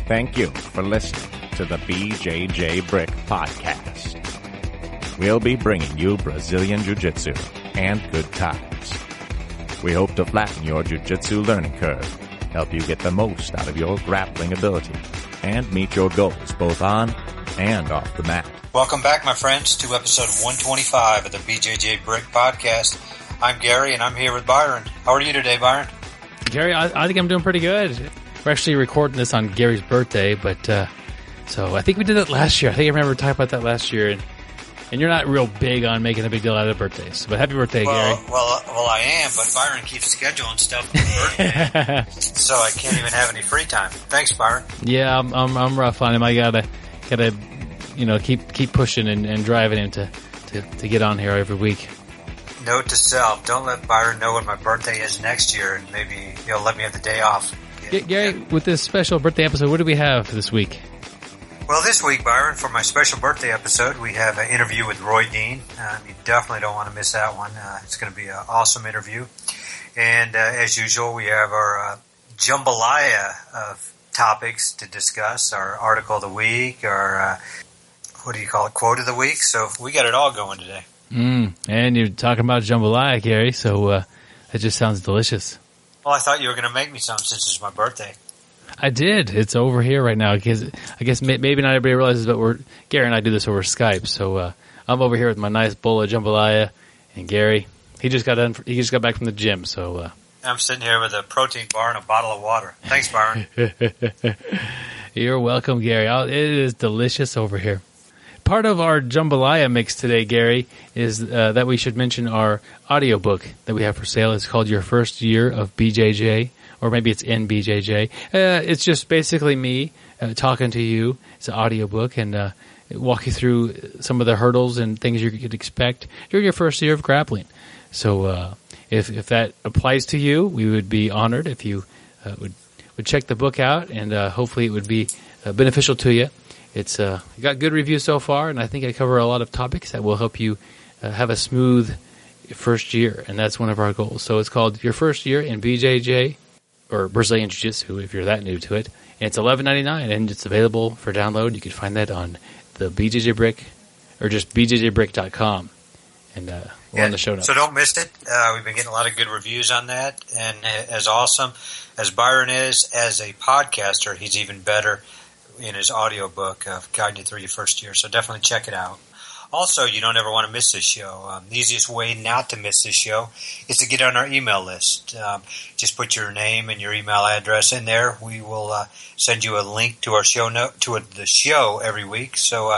Thank you for listening to the BJJ Brick Podcast. We'll be bringing you Brazilian Jiu Jitsu and good times. We hope to flatten your Jiu Jitsu learning curve, help you get the most out of your grappling ability, and meet your goals both on and off the mat. Welcome back, my friends, to episode 125 of the BJJ Brick Podcast. I'm Gary, and I'm here with Byron. How are you today, Byron? Gary, I think I'm doing pretty good. We're actually recording this on Gary's birthday, but so I think we did that last year. I think I remember talking about that last year, and you're not real big on making a big deal out of birthdays. But happy birthday, Gary. Well, I am, but Byron keeps scheduling stuff for the birthday, so I can't even have any free time. Thanks, Byron. Yeah, I'm rough on him. I gotta keep pushing and driving him to get on here every week. Note to self: don't let Byron know when my birthday is next year, and maybe he'll let me have the day off. Gary, with this special birthday episode, what do we have this week? Well, this week, Byron, for my special birthday episode, we have an interview with Rory Dean. You definitely don't want to miss that one. It's going to be an awesome interview. And as usual, we have our jambalaya of topics to discuss, our article of the week, our, quote of the week. So we got it all going today. And you're talking about jambalaya, Gary, so that just sounds delicious. Well, I thought you were going to make me some since it's my birthday. I did. It's over here right now. Because I guess maybe not everybody realizes, but Gary and I do this over Skype. So I'm over here with my nice bowl of jambalaya, and Gary, he just got back from the gym. So I'm sitting here with a protein bar and a bottle of water. Thanks, Byron. You're welcome, Gary. It is delicious over here. Part of our jambalaya mix today, Gary, is that we should mention our audiobook that we have for sale. It's called Your First Year of BJJ, or maybe it's in BJJ. It's just basically me talking to you. It's an audiobook, and walk you through some of the hurdles and things you could expect during your first year of grappling. So if that applies to you, we would be honored if you would check the book out, and hopefully it would be beneficial to you. It's got good reviews so far, and I think I cover a lot of topics that will help you have a smooth first year, and that's one of our goals. So it's called Your First Year in BJJ, or Brazilian Jiu Jitsu if you're that new to it. And it's $11.99, and it's available for download. You can find that on the BJJ Brick, or just bjjbrick.com, and we're on the show notes. So don't miss it. We've been getting a lot of good reviews on that, and as awesome as Byron is as a podcaster, he's even better in his audiobook of guiding you through your first year. So definitely check it out. Also, you don't ever want to miss this show. The easiest way not to miss this show is to get on our email list. Just put your name and your email address in there. We will send you a link to our show the show every week, so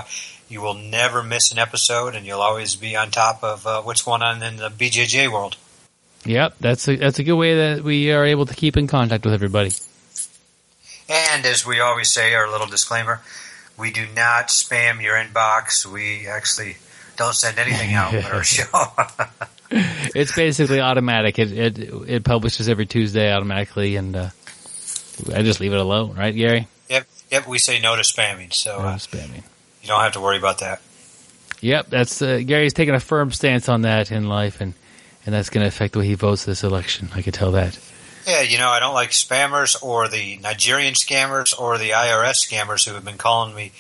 you will never miss an episode, and you'll always be on top of what's going on in the BJJ world. Yep, that's a good way that we are able to keep in contact with everybody. And as we always say, our little disclaimer, we do not spam your inbox. We actually don't send anything out with our show. It's basically automatic. It publishes every Tuesday automatically, and I just leave it alone, right, Gary? Yep. We say no to spamming, so no spamming. You don't have to worry about that. Yep, that's Gary's taking a firm stance on that in life, and that's going to affect the way he votes this election. I can tell that. Yeah, I don't like spammers or the Nigerian scammers or the IRS scammers who have been calling me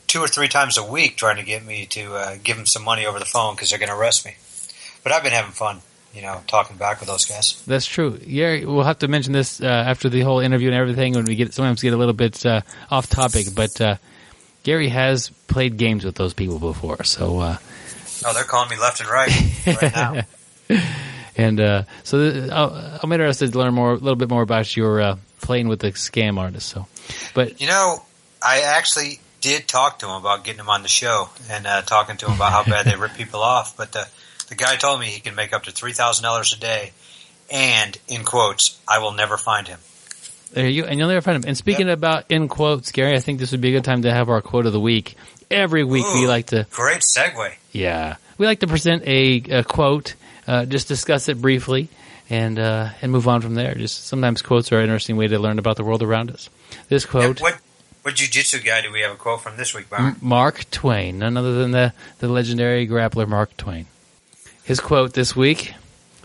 2 or 3 times a week trying to get me to give them some money over the phone because they're going to arrest me. But I've been having fun, talking back with those guys. That's true. Yeah, we'll have to mention this after the whole interview and everything when we sometimes get a little bit off topic. But Gary has played games with those people before, so. They're calling me left and right now. And I'm interested to learn a little bit more about your playing with the scam artist. So, but I actually did talk to him about getting him on the show and talking to him about how bad they rip people off. But the guy told me he can make up to $3,000 a day, and in quotes, I will never find him. There you go, and you'll never find him. And speaking about in quotes, Gary, I think this would be a good time to have our quote of the week. Every week we like to great segue. Yeah, we like to present a quote. Just discuss it briefly and move on from there. Just sometimes quotes are an interesting way to learn about the world around us. This quote. What jiu-jitsu guy do we have a quote from this week, Byron? Mark Twain, none other than the legendary grappler Mark Twain. His quote this week: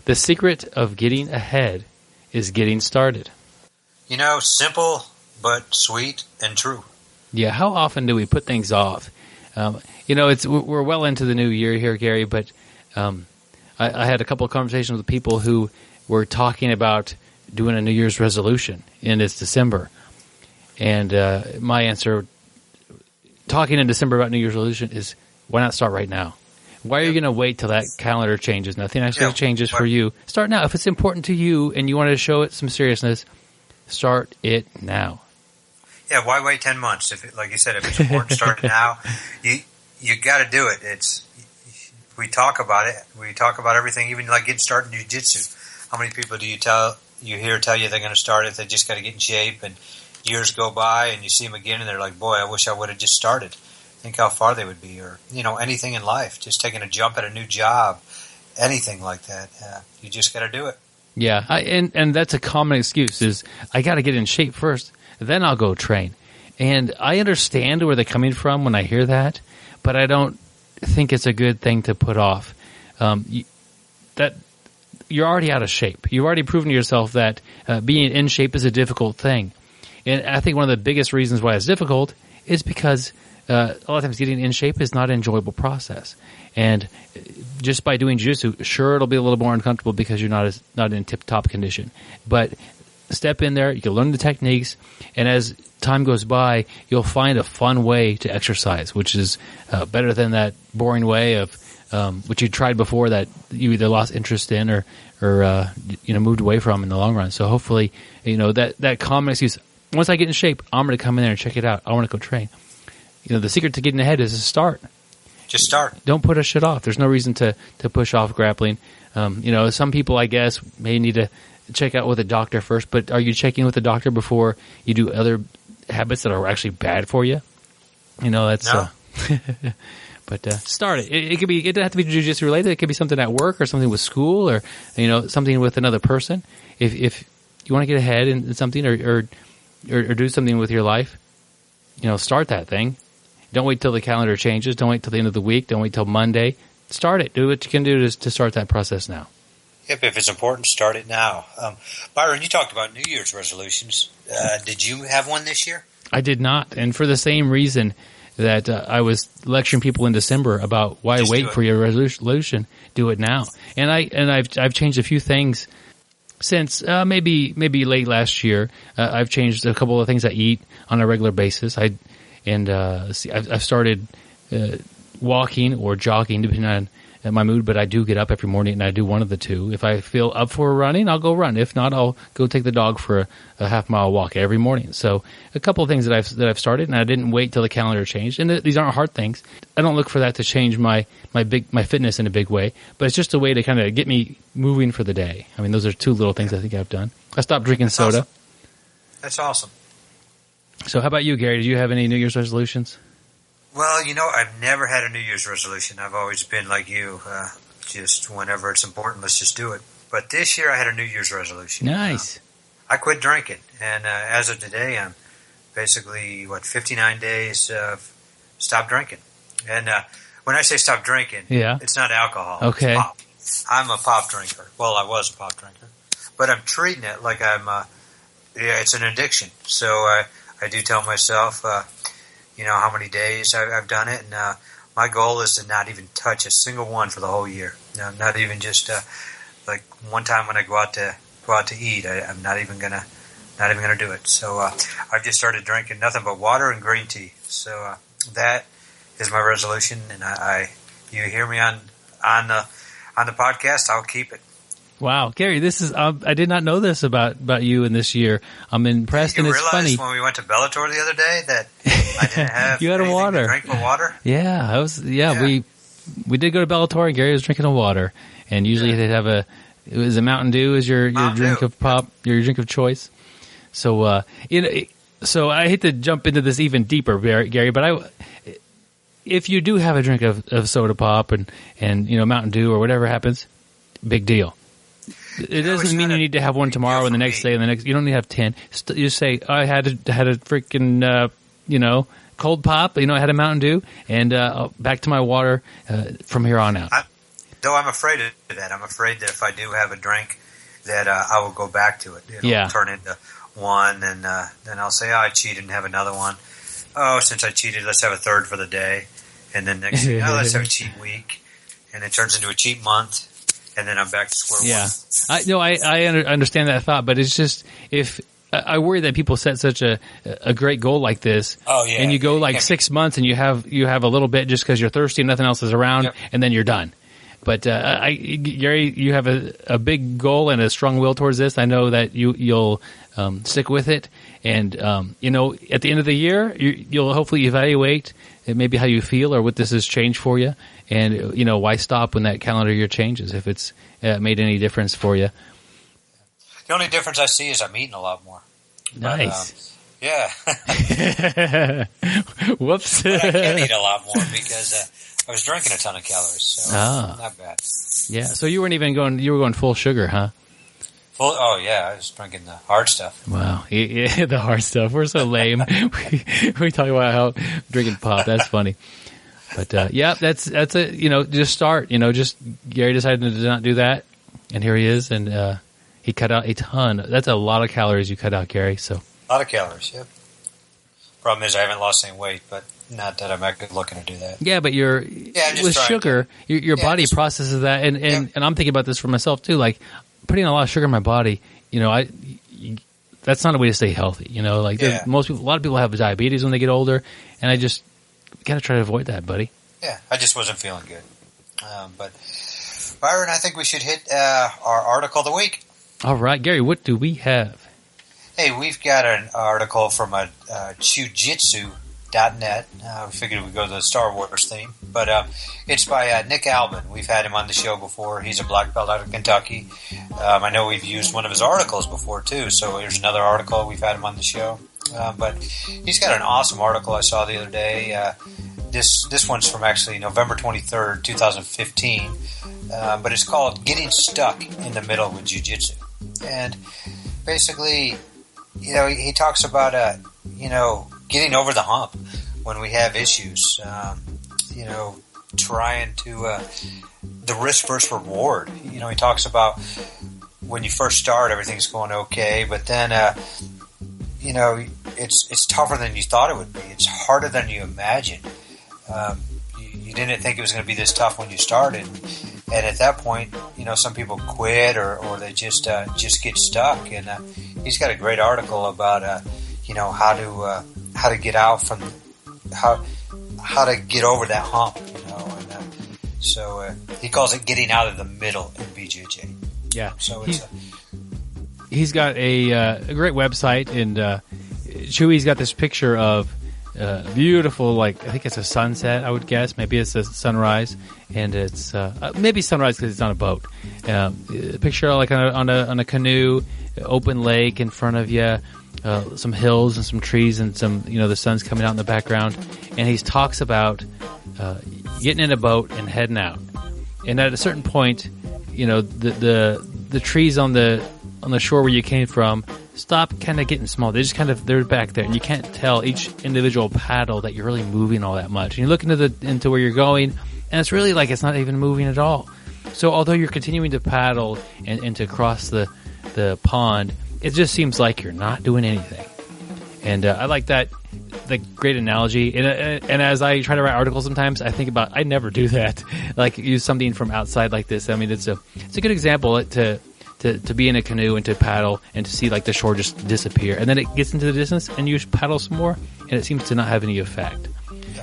"The secret of getting ahead is getting started." Simple but sweet and true. Yeah, how often do we put things off? We're well into the new year here, Gary, but I had a couple of conversations with people who were talking about doing a New Year's resolution, and it's December. And my answer, talking in December about New Year's resolution, is why not start right now? Why are you going to wait till that calendar changes? Nothing actually changes for you. Start now. If it's important to you and you want to show it some seriousness, start it now. Yeah, why wait 10 months? Like you said, if it's important, start now. You got to do it. We talk about it. We talk about everything, even like getting started in Jiu-Jitsu. How many people do you hear tell you they're going to start it? They just got to get in shape, and years go by, and you see them again, and they're like, "Boy, I wish I would have just started." Think how far they would be, or anything in life. Just taking a jump at a new job, anything like that. You just got to do it. Yeah, and that's a common excuse: is I got to get in shape first, then I'll go train. And I understand where they're coming from when I hear that, but I don't think it's a good thing to put off. That you're already out of shape. You've already proven to yourself that being in shape is a difficult thing. And I think one of the biggest reasons why it's difficult is because a lot of times getting in shape is not an enjoyable process. And just by doing jiu-jitsu, sure, it'll be a little more uncomfortable because you're not in tip-top condition. But step in there, you can learn the techniques, and as time goes by, you'll find a fun way to exercise, which is better than that boring way of which you tried before that you either lost interest in or moved away from in the long run. So hopefully, that common excuse, once I get in shape, I'm going to come in there and check it out. I want to go train. The secret to getting ahead is to start. Just start. Don't put a shit off. There's no reason to push off grappling. Some people, I guess, may need to check out with a doctor first, but are you checking with a doctor before you do other habits that are actually bad for you? That's... No. But start it. It doesn't have to be jiu-jitsu related. It could be something at work or something with school or, something with another person. If you want to get ahead in something or do something with your life, start that thing. Don't wait till the calendar changes. Don't wait till the end of the week. Don't wait till Monday. Start it. Do what you can do to start that process now. Yep, if it's important, start it now. Byron, you talked about New Year's resolutions. Did you have one this year? I did not, and for the same reason that I was lecturing people in December about why Just wait for your resolution. Do it now. And I've changed a few things since maybe late last year. I've changed a couple of things I eat on a regular basis. I've started walking or jogging depending on my mood, but I do get up every morning and I do one of the two. If I feel up for running, I'll go run. If not, I'll go take the dog for a half-mile walk every morning. So a couple of things that I've started, and I didn't wait till the calendar changed. And these aren't hard things. I don't look for that to change my fitness in a big way, but it's just a way to kind of get me moving for the day. I mean, those are two little things I think I've done. I stopped drinking soda. Awesome. That's awesome. So how about you, Gary? Did you have any New Year's resolutions? Well, I've never had a New Year's resolution. I've always been like you, just whenever it's important, let's just do it. But this year I had a New Year's resolution. Nice. I quit drinking, and as of today, I'm basically, 59 days stop drinking. And when I say stop drinking, it's not alcohol. Okay. It's pop. I'm a pop drinker. Well, I was a pop drinker. But I'm treating it like it's an addiction. So I do tell myself... how many days I've done it, and my goal is to not even touch a single one for the whole year. Not even just like one time when I go out to eat. I'm not even gonna do it. So I've just started drinking nothing but water and green tea. So that is my resolution, and you hear me on the podcast, I'll keep it. Wow, Gary, this is I did not know this about you in this year. I'm impressed, and it's funny. You realize when we went to Bellator the other day that I didn't have you had a water. To drink but water? Yeah, we did go to Bellator, and Gary was drinking a water, and usually they'd have it was a Mountain Dew as your drink of pop, your drink of choice. So so I hate to jump into this even deeper, Gary, but if you do have a drink of soda pop and Mountain Dew or whatever happens, big deal. It doesn't mean you need to have one tomorrow and the next day and the next. You don't need to have 10. You just say, I had a freaking cold pop. I had a Mountain Dew, and back to my water from here on out. Though I'm afraid of that. I'm afraid that if I do have a drink, that I will go back to it. It'll turn into one, and then I'll say, I cheated and have another one. Oh, since I cheated, let's have a third for the day. And then next thing, let's have a cheat week. And it turns into a cheat month. And then I'm back to square one. I understand that thought, but it's just if I worry that people set such a great goal like this, and you go like 6 months and you have a little bit just because you're thirsty and nothing else is around, and then you're done. But Gary, you have a big goal and a strong will towards this. I know that you'll stick with it, and at the end of the year, you'll hopefully evaluate maybe how you feel or what this has changed for you. And, why stop when that calendar year changes if it's made any difference for you? The only difference I see is I'm eating a lot more. Nice. Whoops. But I can eat a lot more because I was drinking a ton of calories, so not bad. Yeah, so you weren't even you were going full sugar, huh? I was drinking the hard stuff. Wow, the hard stuff. We're so lame. we talk about how drinking pop. That's funny. But that's it. Just start. Just Gary decided to not do that, and here he is, and he cut out a ton. That's a lot of calories you cut out, Gary. So a lot of calories. Yep. Problem is, I haven't lost any weight, but not that I'm actually looking to do that. Yeah, but with sugar, your body processes that, and I'm thinking about this for myself too. Like putting a lot of sugar in my body, that's not a way to stay healthy. A lot of people have diabetes when they get older, and I just got to try to avoid that, buddy. Yeah, I just wasn't feeling good. But Byron, I think we should hit our article of the week. All right, Gary, what do we have? Hey, we've got an article from Jujitsu.net. We figured we'd go to the Star Wars theme, but it's by Nick Albin. We've had him on the show before. He's a black belt out of Kentucky. I know we've used one of his articles before too, so here's another article. We've had him on the show. But he's got an awesome article I saw the other day. This one's from actually November 23rd, 2015. But it's called Getting Stuck in the Middle with Jiu-Jitsu. And basically, he talks about, getting over the hump when we have issues. Trying to, the risk versus reward. He talks about when you first start, everything's going okay, but then, it's tougher than you thought it would be. It's harder than you imagined. You didn't think it was going to be this tough when you started. And at that point, some people quit or they just get stuck. And he's got a great article about how to get out from how to get over that hump. So he calls it getting out of the middle in BJJ. Yeah. So he's got a great website, and Chewy's got this picture of beautiful, I think it's a sunset, I would guess. Maybe it's a sunrise, and it's maybe sunrise because it's on a boat. Picture on a canoe, open lake in front of you, some hills and some trees and some, the sun's coming out in the background. And he talks about getting in a boat and heading out. And at a certain point, the trees on the shore where you came from stop kind of getting small. They're back there, and you can't tell each individual paddle that you're really moving all that much. And you look into where you're going, and it's really like it's not even moving at all. So although you're continuing to paddle and to cross the pond, it just seems like you're not doing anything. And I like that, the great analogy. And as I try to write articles sometimes, I think about, I never do that. Use something from outside like this. I mean, it's a good example to be in a canoe and to paddle and to see the shore just disappear. And then it gets into the distance and you paddle some more and it seems to not have any effect.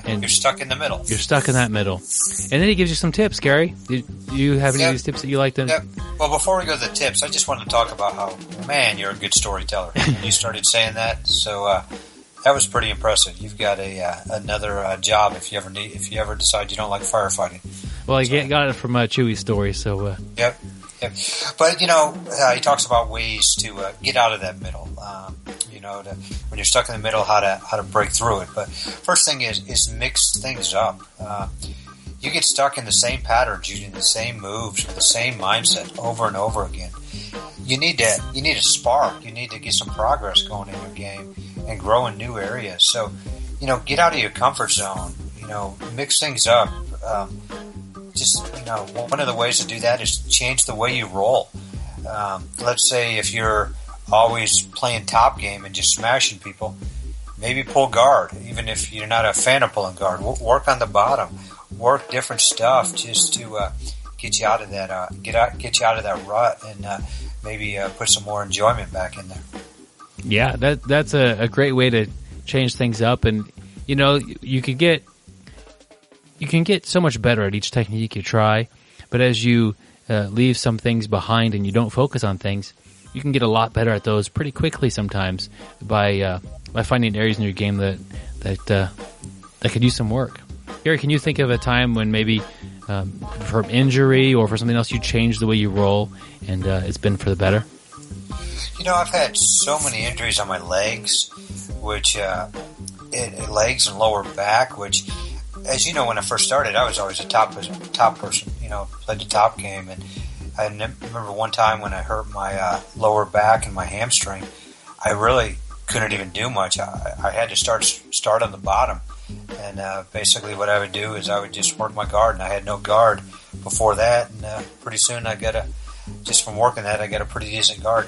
And you're stuck in the middle. You're stuck in that middle. And then he gives you some tips, Gary. Do you have any of these tips that you like to... Yep. Well, before we go to the tips, I just wanted to talk about how, man, you're a good storyteller. You started saying that, so that was pretty impressive. You've got another job if you ever decide you don't like firefighting. Well, I got it from Chewy's story, so... Yep. But, he talks about ways to get out of that middle, when you're stuck in the middle, how to break through it. But first thing is mix things up. You get stuck in the same patterns, using the same moves, with the same mindset over and over again. You need a spark. You need to get some progress going in your game and grow in new areas. So, get out of your comfort zone, mix things up. One of the ways to do that is change the way you roll. Let's say if you're always playing top game and just smashing people, maybe pull guard. Even if you're not a fan of pulling guard, work on the bottom, work different stuff just to get you out of that get you out of that rut, and maybe put some more enjoyment back in there. Yeah, that's a great way to change things up, and you can get so much better at each technique you try, but as you leave some things behind and you don't focus on things, you can get a lot better at those pretty quickly sometimes by finding areas in your game that could use some work. Gary, can you think of a time when maybe from injury or for something else you changed the way you roll and it's been for the better? I've had so many injuries on my legs, which legs and lower back, which, as you know, when I first started, I was always a top person, played the top game. And I remember one time when I hurt my lower back and my hamstring, I really couldn't even do much. I had to start on the bottom. And basically what I would do is I would just work my guard, and I had no guard before that. And pretty soon just from working that, I got a pretty decent guard.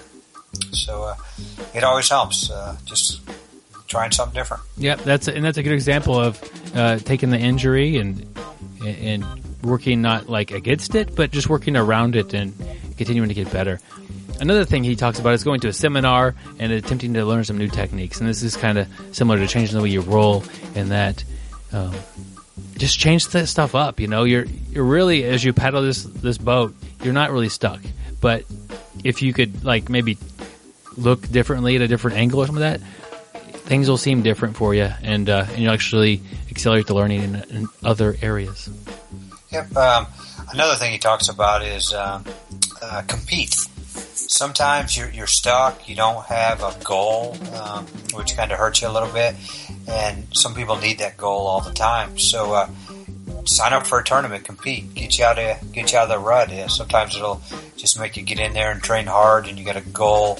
So it always helps, just trying something different. Yep, that's a good example of taking the injury and working not like against it, but just working around it and continuing to get better. Another thing he talks about is going to a seminar and attempting to learn some new techniques. And this is kind of similar to changing the way you roll, in that just change that stuff up. You're really, as you paddle this boat, you're not really stuck. But if you could maybe look differently at a different angle or some of that, things will seem different for you, and you'll actually accelerate the learning in other areas. Yep. Another thing he talks about is compete. Sometimes you're stuck, you don't have a goal, which kind of hurts you a little bit, and some people need that goal all the time. So sign up for a tournament, compete, get you out of the rut. Yeah, sometimes it'll just make you get in there and train hard, and you got a goal,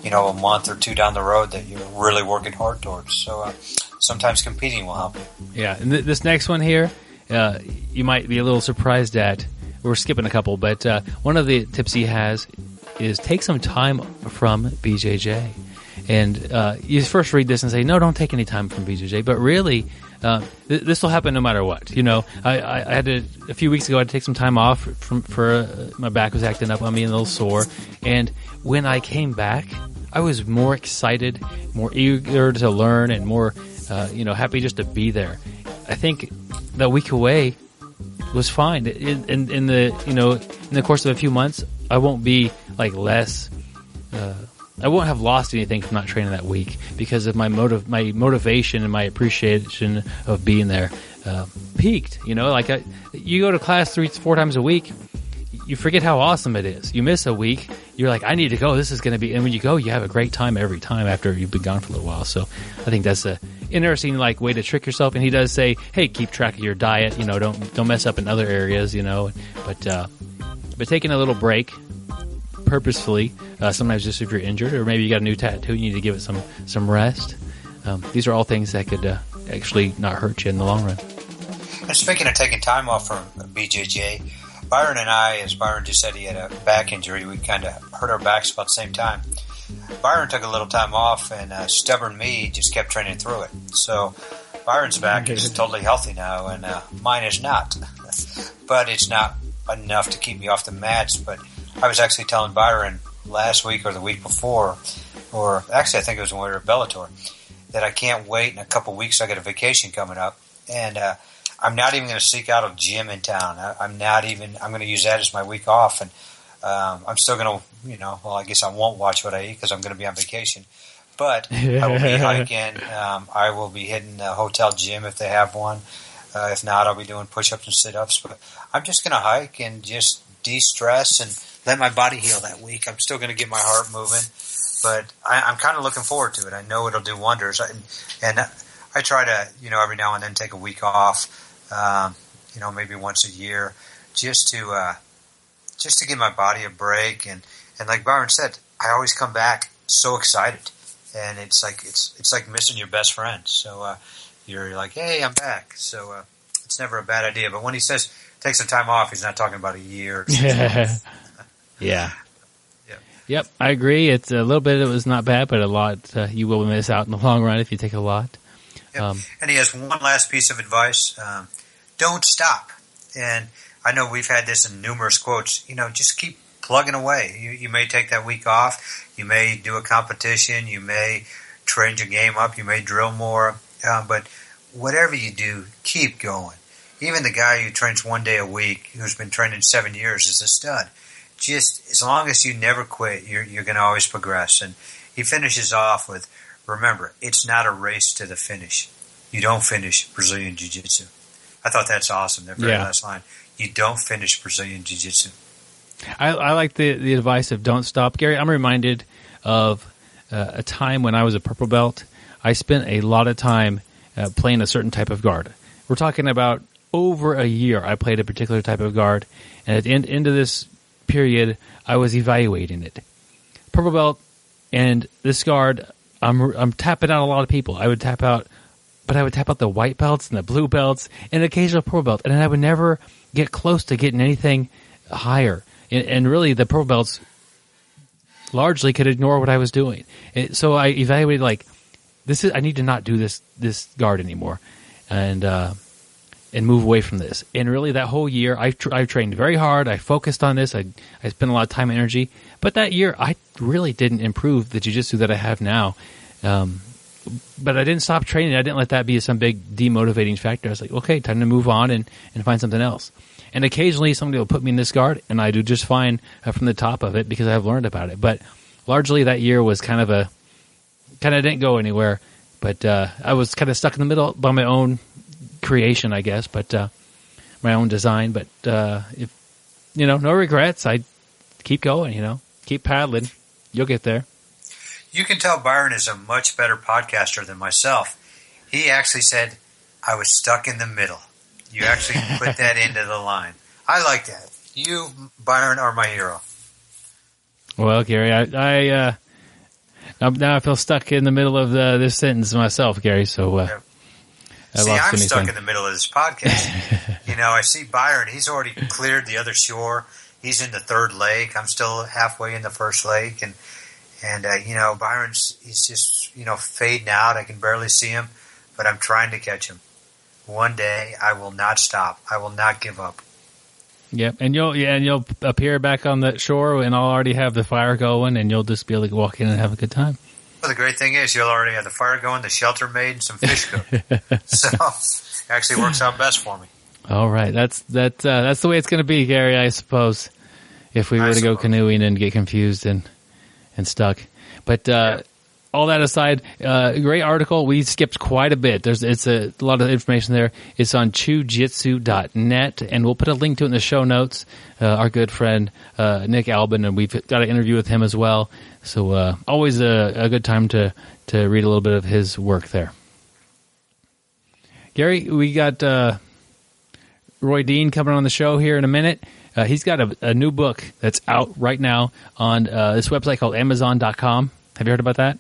a month or two down the road that you're really working hard towards. So sometimes competing will help you. Yeah, and this next one here, you might be a little surprised at. We're skipping a couple, but one of the tips he has is take some time from BJJ. And you first read this and say, no, don't take any time from BJJ. But really, this will happen no matter what. I had to, a few weeks ago, I had to take some time off for my back was acting up on me and a little sore. And when I came back, I was more excited, more eager to learn, and more, happy just to be there. I think the week away was fine. In the course of a few months, I won't be less. I won't have lost anything from not training that week because of my motivation and my appreciation of being there peaked. You go to class 3-4 times a week, you forget how awesome it is. You miss a week, you're like, I need to go. This is going to be, and when you go, you have a great time every time after you've been gone for a little while. So I think that's a interesting way to trick yourself. And he does say, hey, keep track of your diet. Don't mess up in other areas. But taking a little break purposefully, sometimes just if you're injured or maybe you got a new tattoo, you need to give it some rest. These are all things that could actually not hurt you in the long run. And speaking of taking time off from BJJ, Byron and I, as Byron just said, he had a back injury. We kind of hurt our backs about the same time. Byron took a little time off, and stubborn me just kept training through it. So Byron's back is totally healthy now, and mine is not. But it's not enough to keep me off the mats. But I was actually telling Byron last week or the week before, or actually I think it was when we were at Bellator, that I can't wait. In a couple weeks I got a vacation coming up, and I'm not even going to seek out a gym in town. I'm going to use that as my week off, and I'm still going to, I guess I won't watch what I eat because I'm going to be on vacation. But I will be hiking. I will be hitting the hotel gym if they have one. If not, I'll be doing push-ups and sit-ups. But I'm just going to hike and just de-stress and let my body heal that week. I'm still going to get my heart moving, but I'm kind of looking forward to it. I know it'll do wonders. And I try to, every now and then take a week off, maybe once a year, just to give my body a break. And like Byron said, I always come back so excited, and it's like missing your best friend. So you're like, hey, I'm back. So it's never a bad idea. But when he says take some time off, he's not talking about a year. Or 6 months. Yeah. Yep, I agree. It's a little bit. It was not bad, but a lot you will miss out in the long run if you take a lot. Yep. And he has one last piece of advice: don't stop. And I know we've had this in numerous quotes. Just keep plugging away. You may take that week off. You may do a competition. You may train your game up. You may drill more. But whatever you do, keep going. Even the guy who trains 1 day a week, who's been training 7 years, is a stud. Just as long as you never quit, you're going to always progress. And he finishes off with, remember, it's not a race to the finish. You don't finish Brazilian Jiu-Jitsu. I thought that's awesome, that very last line. You don't finish Brazilian Jiu-Jitsu. I like the advice of don't stop. Gary, I'm reminded of a time when I was a purple belt. I spent a lot of time playing a certain type of guard. We're talking about over a year I played a particular type of guard. And at the end of this period, I was evaluating it. Purple belt and this guard, I'm tapping out a lot of people. I would tap out the white belts and the blue belts and an occasional purple belt. And I would never get close to getting anything higher. And really, the purple belts largely could ignore what I was doing. And so I evaluated, I need to not do this guard anymore, and move away from this. And really, that whole year, I trained very hard. I focused on this. I spent a lot of time and energy. But that year, I really didn't improve the jiu-jitsu that I have now. But I didn't stop training. I didn't let that be some big demotivating factor. I was like, okay, time to move on and find something else. And occasionally somebody will put me in this guard, and I do just fine from the top of it because I've learned about it. But largely that year was kind of didn't go anywhere. But I was kind of stuck in the middle by my own creation, I guess, but my own design. But if no regrets. I keep going. Keep paddling. You'll get there. You can tell Byron is a much better podcaster than myself. He actually said, I was stuck in the middle. You actually put that into the line. I like that. You, Byron, are my hero. Well, Gary, now I feel stuck in the middle of this sentence myself, Gary, so I'm stuck in the middle of this podcast. I see Byron. He's already cleared the other shore. He's in the third lake. I'm still halfway in the first lake. And he's just, fading out. I can barely see him, but I'm trying to catch him. One day I will not stop. I will not give up. Yep, and you'll appear back on the shore, and I'll already have the fire going, and you'll just be able to walk in and have a good time. Well, the great thing is you'll already have the fire going, the shelter made, and some fish cooked. So it actually works out best for me. All right, that's the way it's going to be, Gary. I suppose if we were to go canoeing and get confused and stuck, but. All that aside, great article. We skipped quite a bit. It's a lot of information there. It's on jujitsu.net, and we'll put a link to it in the show notes. Our good friend Nick Albin, and we've got an interview with him as well. So always a good time to read a little bit of his work there. Gary, we got Rory Dean coming on the show here in a minute. He's got a new book that's out right now on this website called Amazon.com. Have you heard about that?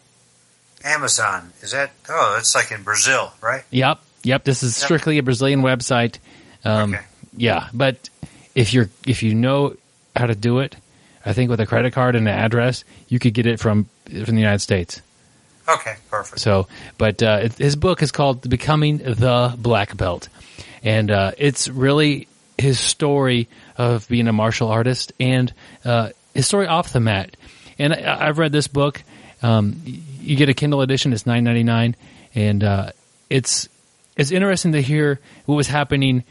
Amazon. Is that? Oh, it's like in Brazil, right? Yep. This is strictly a Brazilian website. Okay. Yeah, but if you know how to do it, I think with a credit card and an address, you could get it from the United States. Okay, perfect. So, but his book is called Becoming the Black Belt, and it's really his story of being a martial artist and his story off the mat. And I've read this book. You get a Kindle edition. It's $9.99, and it's interesting to hear what was happening,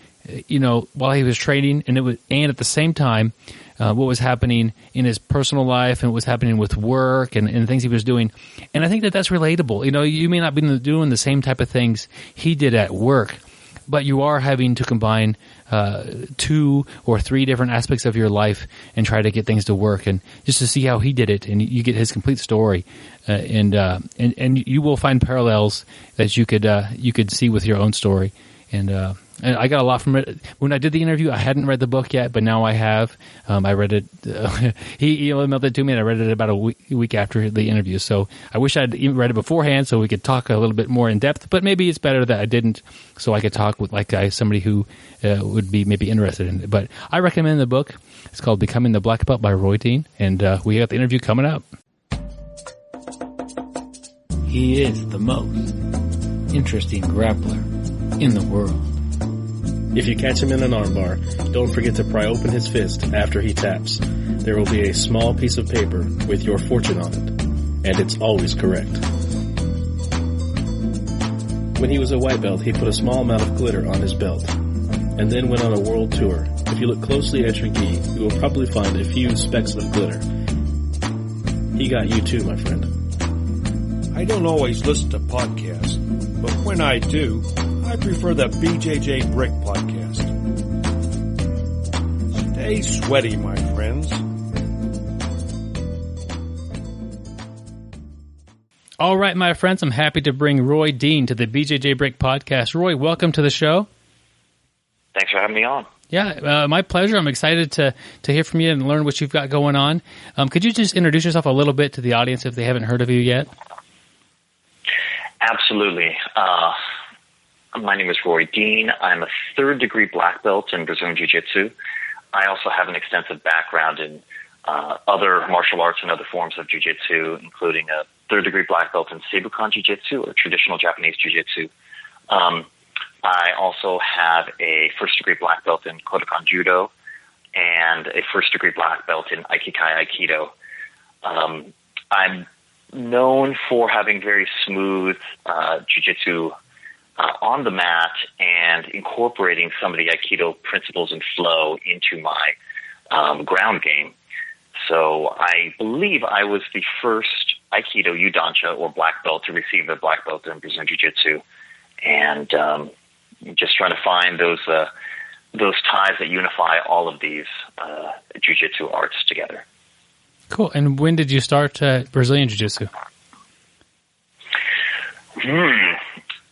while he was training, and at the same time, what was happening in his personal life and what was happening with work and things he was doing. And I think that's relatable. You may not be doing the same type of things he did at work, but you are having to combine 2 or 3 different aspects of your life and try to get things to work, and just to see how he did it, and you get his complete story, and you will find parallels that you could see with your own story, And I got a lot from it. When I did the interview, I hadn't read the book yet, but now I have. I read it. He emailed it to me, and I read it about a week after the interview. So I wish I'd even read it beforehand so we could talk a little bit more in depth. But maybe it's better that I didn't, so I could talk with somebody who would be maybe interested in it. But I recommend the book. It's called Becoming the Black Belt by Rory Dean, and we got the interview coming up. He is the most interesting grappler in the world. If you catch him in an armbar, don't forget to pry open his fist after he taps. There will be a small piece of paper with your fortune on it, and it's always correct. When he was a white belt, he put a small amount of glitter on his belt, and then went on a world tour. If you look closely at your gi, you will probably find a few specks of glitter. He got you too, my friend. I don't always listen to podcasts, but when I do, I prefer the BJJ podcast. Stay sweaty, my friends. All right, my friends, I'm happy to bring Rory Dean to the BJJ podcast. Roy, welcome to the show. Thanks for having me on. Yeah, my pleasure. I'm excited to hear from you and learn what you've got going on. Could you just introduce yourself a little bit to the audience if they haven't heard of you yet? Absolutely. My name is Rory Dean. I'm a third-degree black belt in Brazilian Jiu-Jitsu. I also have an extensive background in other martial arts and other forms of Jiu-Jitsu, including a third-degree black belt in Seibukan Jiu-Jitsu, or traditional Japanese Jiu-Jitsu. I also have a first-degree black belt in Kodokan Judo and a first-degree black belt in Aikikai Aikido. I'm known for having very smooth jiu-jitsu on the mat and incorporating some of the Aikido principles and flow into my ground game. So I believe I was the first Aikido Udansha or black belt to receive a black belt in Brazilian Jiu-Jitsu, and just trying to find those ties that unify all of these jiu-jitsu arts together. Cool. And when did you start Brazilian Jiu-Jitsu?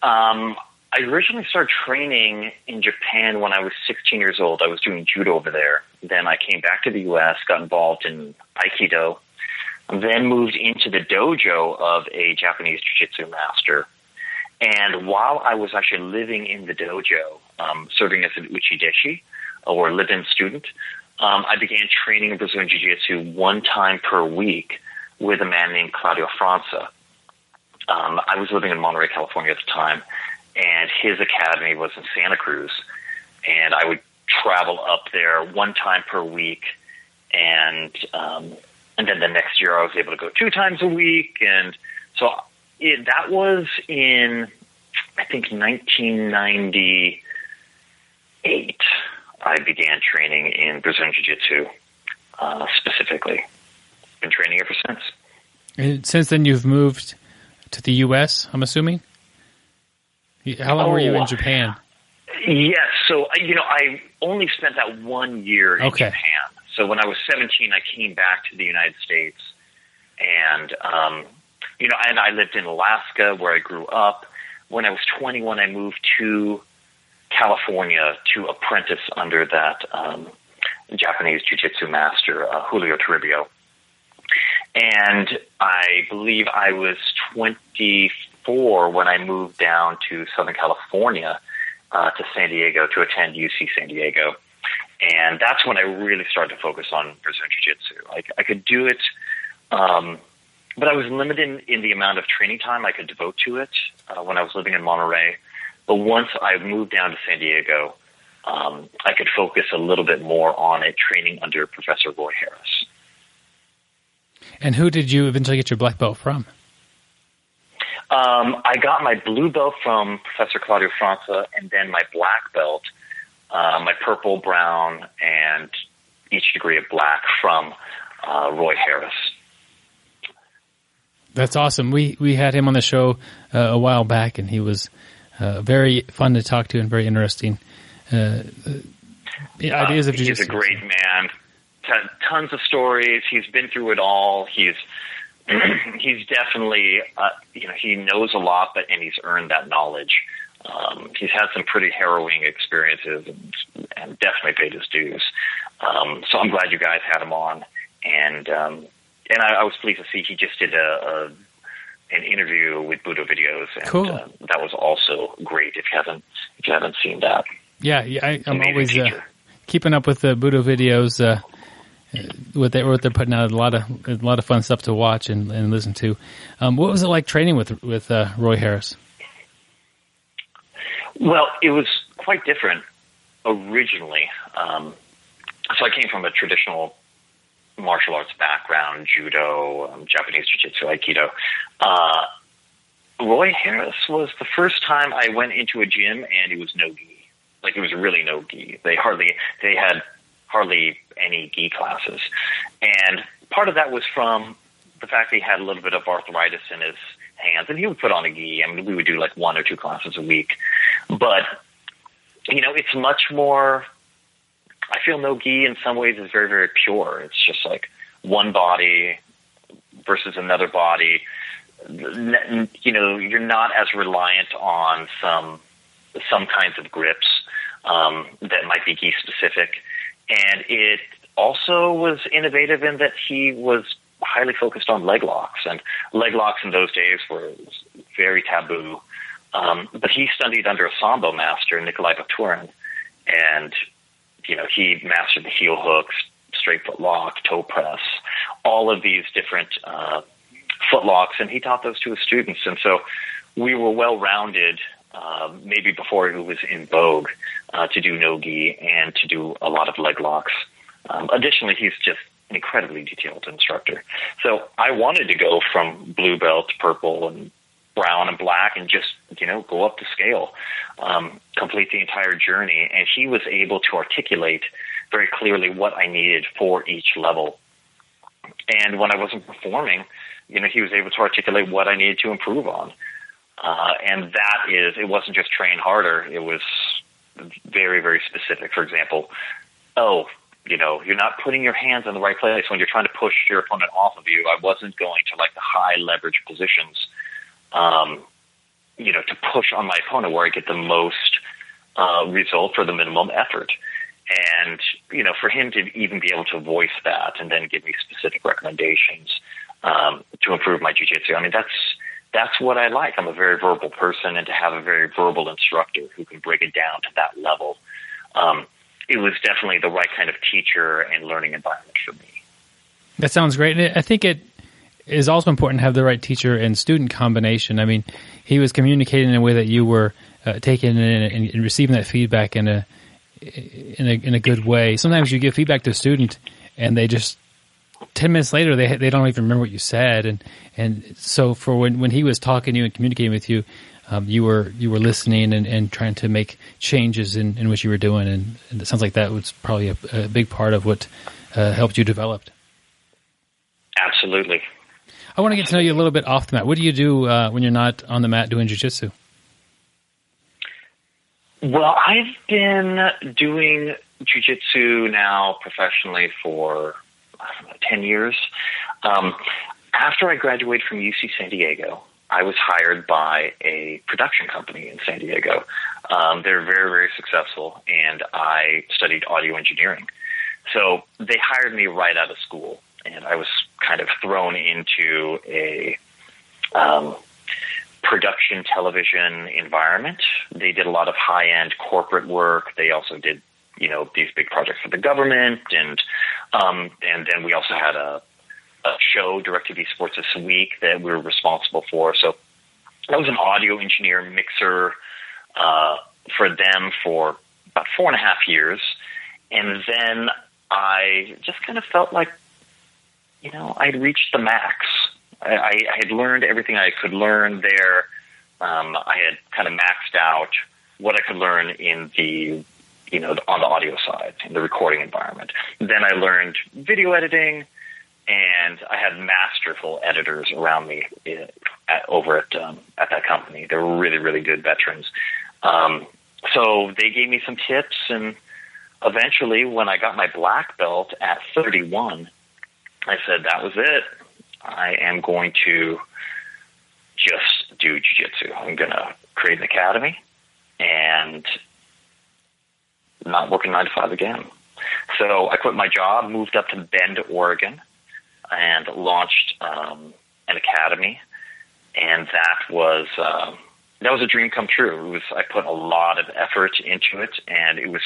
I originally started training in Japan when I was 16 years old. I was doing judo over there. Then I came back to the U.S., got involved in Aikido, then moved into the dojo of a Japanese jiu-jitsu master. And while I was actually living in the dojo, serving as an uchideshi, or live-in student, I began training in Brazilian Jiu-Jitsu one time per week with a man named Claudio França. I was living in Monterey, California at the time, and his academy was in Santa Cruz. And I would travel up there one time per week, and then the next year I was able to go 2 times a week. And so that was in, I think, 1998. I began training in Brazilian Jiu-Jitsu specifically. Been training ever since. And since then, you've moved to the U.S., I'm assuming? How long were you in Japan? Yes. So, I only spent that 1 year in Japan. So when I was 17, I came back to the United States. And, and I lived in Alaska where I grew up. When I was 21, I moved to California to apprentice under that Japanese jiu-jitsu master, Julio Toribio. And I believe I was 24 when I moved down to Southern California to San Diego to attend UC San Diego. And that's when I really started to focus on Brazilian Jiu-Jitsu. I could do it, but I was limited in the amount of training time I could devote to it when I was living in Monterey. But once I moved down to San Diego, I could focus a little bit more on it, training under Professor Roy Harris. And who did you eventually get your black belt from? I got my blue belt from Professor Claudio França, and then my black belt, my purple, brown, and each degree of black from Roy Harris. That's awesome. We had him on the show a while back, and he was very fun to talk to and very interesting. Ideas of jiu-jitsu. He's a great man. Tons of stories. He's been through it all. He's definitely, he knows a lot, and he's earned that knowledge He's had some pretty harrowing experiences and definitely paid his dues. So I'm glad you guys had him on. And I was pleased to see he just did an interview with Budo Videos, and cool. That was also great. If you haven't seen that, I'm always keeping up with the Budo Videos. What they're putting out, a lot of fun stuff to watch and listen to. What was it like training with Roy Harris? Well, it was quite different originally. So I came from a traditional martial arts background, judo, Japanese jiu-jitsu, aikido. Roy Harris was the first time I went into a gym and it was no gi. Like, it was really no gi. They had hardly any gi classes. And part of that was from the fact that he had a little bit of arthritis in his hands, and he would put on a gi. I mean, we would do like 1 or 2 classes a week. But, it's much more, I feel no gi in some ways is very, very pure. It's just like one body versus another body. You're not as reliant on some kinds of grips that might be gi specific. And it also was innovative in that he was highly focused on leg locks, and leg locks in those days were very taboo. But he studied under a Sambo master, Nikolai Baturin, and he mastered the heel hooks, straight foot lock, toe press, all of these different foot locks, and he taught those to his students. And so we were well rounded. Maybe before it was in vogue to do no-gi and to do a lot of leg locks. Additionally, he's just an incredibly detailed instructor. So I wanted to go from blue belt to purple and brown and black and just, go up the scale, complete the entire journey. And he was able to articulate very clearly what I needed for each level. And when I wasn't performing, he was able to articulate what I needed to improve on. And it wasn't just train harder. It was very, very specific. For example, you're not putting your hands in the right place when you're trying to push your opponent off of you. I wasn't going to like the high leverage positions, to push on my opponent where I get the most result for the minimum effort. And, for him to even be able to voice that and then give me specific recommendations to improve my jiu-jitsu. I mean, that's what I like. I'm a very verbal person, and to have a very verbal instructor who can break it down to that level, it was definitely the right kind of teacher and learning environment for me. That sounds great. And I think it is also important to have the right teacher and student combination. I mean, he was communicating in a way that you were taking in and receiving that feedback in a good way. Sometimes you give feedback to a student and they just 10 minutes later, they don't even remember what you said. And so for when he was talking to you and communicating with you, you were listening and trying to make changes in what you were doing. And it sounds like that was probably a big part of what helped you develop. Absolutely. I want to get to know you a little bit off the mat. What do you do when you're not on the mat doing jiu-jitsu? Well, I've been doing jiu-jitsu now professionally for 10 years. After I graduated from UC San Diego, I was hired by a production company in San Diego. They're very, very successful, and I studied audio engineering. So they hired me right out of school, and I was kind of thrown into a production television environment. They did a lot of high-end corporate work. They also did, these big projects for the government, and then we also had a show, DirecTV Sports This Week, that we were responsible for. So I was an audio engineer, mixer for them for about 4.5 years. And then I just kind of felt like, I'd reached the max. I had learned everything I could learn there. I had kind of maxed out what I could learn in the, on the audio side, in the recording environment. Then I learned video editing, and I had masterful editors around me over at that company. They were really, really good veterans. So they gave me some tips, and eventually when I got my black belt at 31, I said, that was it. I am going to just do jiu-jitsu. I'm going to create an academy, and not working 9 to 5 again. So I quit my job, moved up to Bend, Oregon, and launched an academy. And that was a dream come true. I put a lot of effort into it, and it was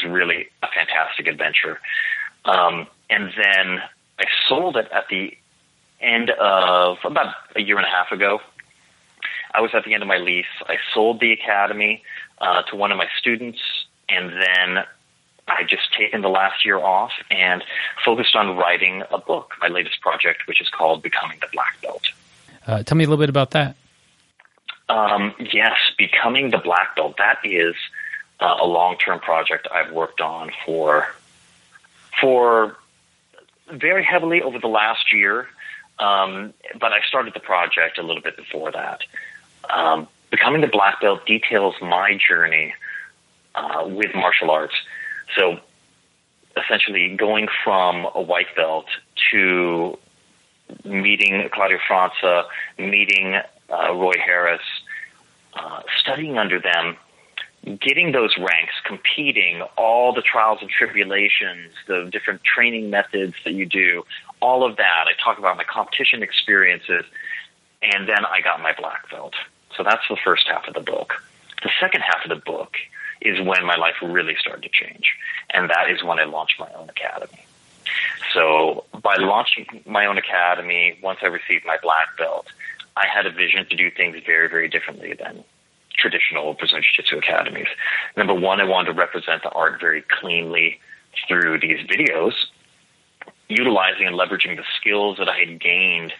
really a fantastic adventure. And then I sold it at the end of about a year and a half ago. I was at the end of my lease. I sold the academy to one of my students, and then I just taken the last year off and focused on writing a book, my latest project, which is called Becoming the Black Belt. Tell me a little bit about that. Yes, Becoming the Black Belt. That is a long-term project I've worked on for very heavily over the last year, but I started the project a little bit before that. Becoming the Black Belt details my journey with martial arts. So essentially going from a white belt to meeting Claudio Franza, meeting Roy Harris, studying under them, getting those ranks, competing, all the trials and tribulations, the different training methods that you do, all of that. I talk about my competition experiences, and then I got my black belt. So that's the first half of the book. The second half of the book is when my life really started to change, and that is when I launched my own academy. So by launching my own academy, once I received my black belt, I had a vision to do things very, very differently than traditional Brazilian Jiu-Jitsu academies. Number one, I wanted to represent the art very cleanly through these videos, utilizing and leveraging the skills that I had gained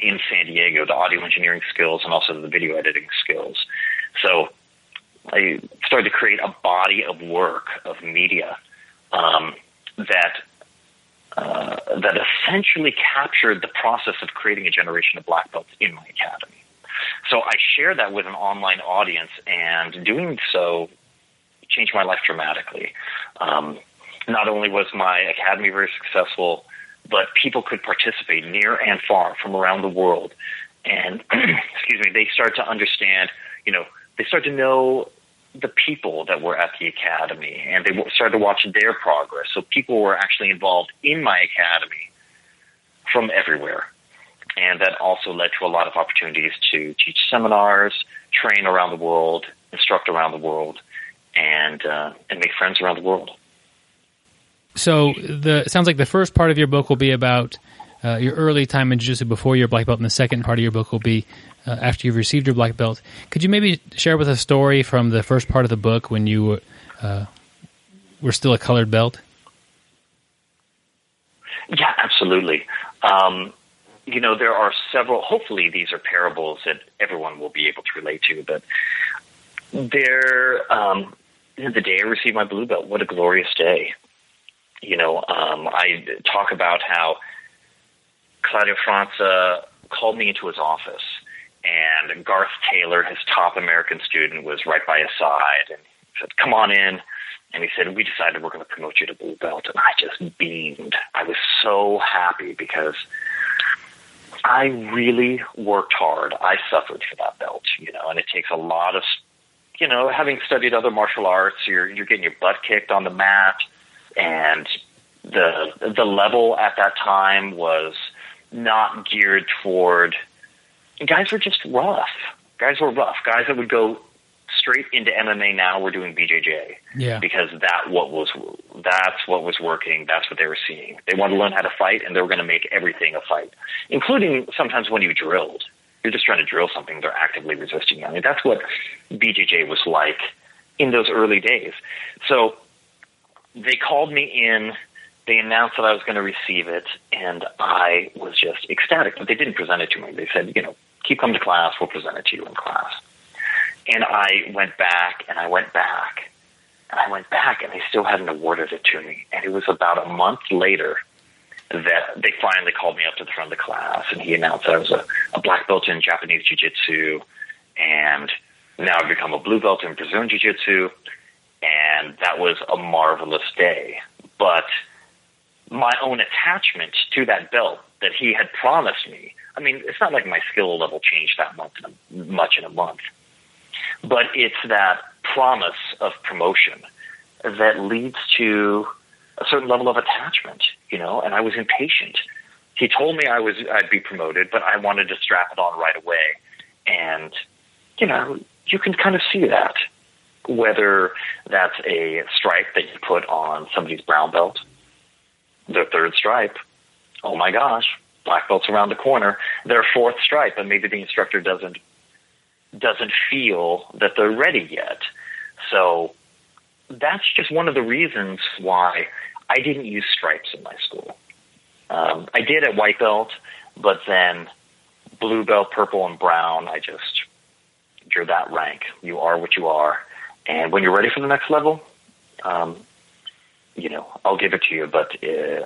in San Diego, the audio engineering skills and also the video editing skills. So I started to create a body of work, of media, that essentially captured the process of creating a generation of black belts in my academy. So I shared that with an online audience, and doing so changed my life dramatically. Not only was my academy very successful, but people could participate near and far from around the world. And, excuse me, they start to understand, they start to know the people that were at the academy, and they started to watch their progress. So people were actually involved in my academy from everywhere. And that also led to a lot of opportunities to teach seminars, train around the world, instruct around the world, and make friends around the world. So it sounds like the first part of your book will be about your early time in Jiu-Jitsu before your black belt, and the second part of your book will be after you've received your black belt. Could you maybe share with us a story from the first part of the book when you were still a colored belt? Yeah, absolutely. There are several, hopefully these are parables that everyone will be able to relate to, but the day I received my blue belt, what a glorious day. I talk about how Claudio Franza called me into his office, and Garth Taylor, his top American student, was right by his side, and he said, "Come on in." And he said, "We decided we're going to promote you to blue belt." And I just beamed. I was so happy because I really worked hard. I suffered for that belt, and it takes a lot of, having studied other martial arts, you're getting your butt kicked on the mat, and the level at that time was not geared toward, guys were just rough. Guys were rough. Guys that would go straight into MMA now were doing BJJ. Yeah. Because that's what was working. That's what they were seeing. They wanted to learn how to fight, and they were going to make everything a fight, including sometimes when you drilled. You're just trying to drill something. They're actively resisting you. I mean, that's what BJJ was like in those early days. So they called me in. They announced that I was going to receive it, and I was just ecstatic. But they didn't present it to me. They said, keep coming to class. We'll present it to you in class. And I went back, and I went back, and I went back, and they still hadn't awarded it to me. And it was about a month later that they finally called me up to the front of the class, and he announced that I was a black belt in Japanese Jiu-Jitsu, and now I've become a blue belt in Brazilian Jiu-Jitsu, and that was a marvelous day. But my own attachment to that belt that he had promised me, I mean, it's not like my skill level changed that much in a month. But it's that promise of promotion that leads to a certain level of attachment, and I was impatient. He told me I'd be promoted, but I wanted to strap it on right away. And, you can kind of see that, whether that's a stripe that you put on somebody's brown belt, their third stripe. Oh my gosh, black belt's around the corner. Their fourth stripe, and maybe the instructor doesn't feel that they're ready yet. So that's just one of the reasons why I didn't use stripes in my school. I did at white belt, but then blue belt, purple, and brown, you're that rank. You are what you are. And when you're ready for the next level, I'll give it to you. But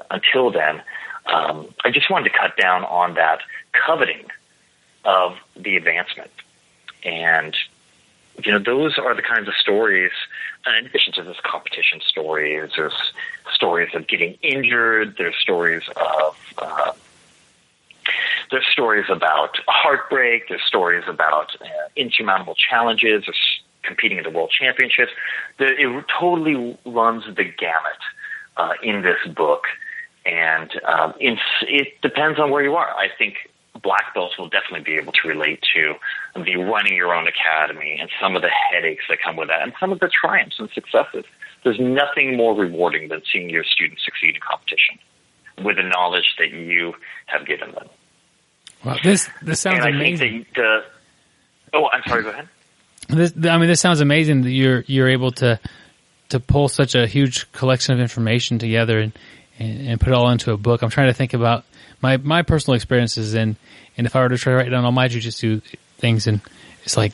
until then, I just wanted to cut down on that coveting of the advancement. And, those are the kinds of stories, in addition to this competition stories, there's stories of getting injured, there's stories about heartbreak, there's stories about insurmountable challenges, there's competing in the world championships. It totally runs the gamut in this book, and it depends on where you are. I think black belts will definitely be able to relate to the running your own academy and some of the headaches that come with that and some of the triumphs and successes. There's nothing more rewarding than seeing your students succeed in competition with the knowledge that you have given them. Wow, this sounds amazing. I'm sorry, go ahead. This sounds amazing that you're able to pull such a huge collection of information together and put it all into a book. I'm trying to think about my personal experiences and if I were to try to write down all my jiu-jitsu things, and it's like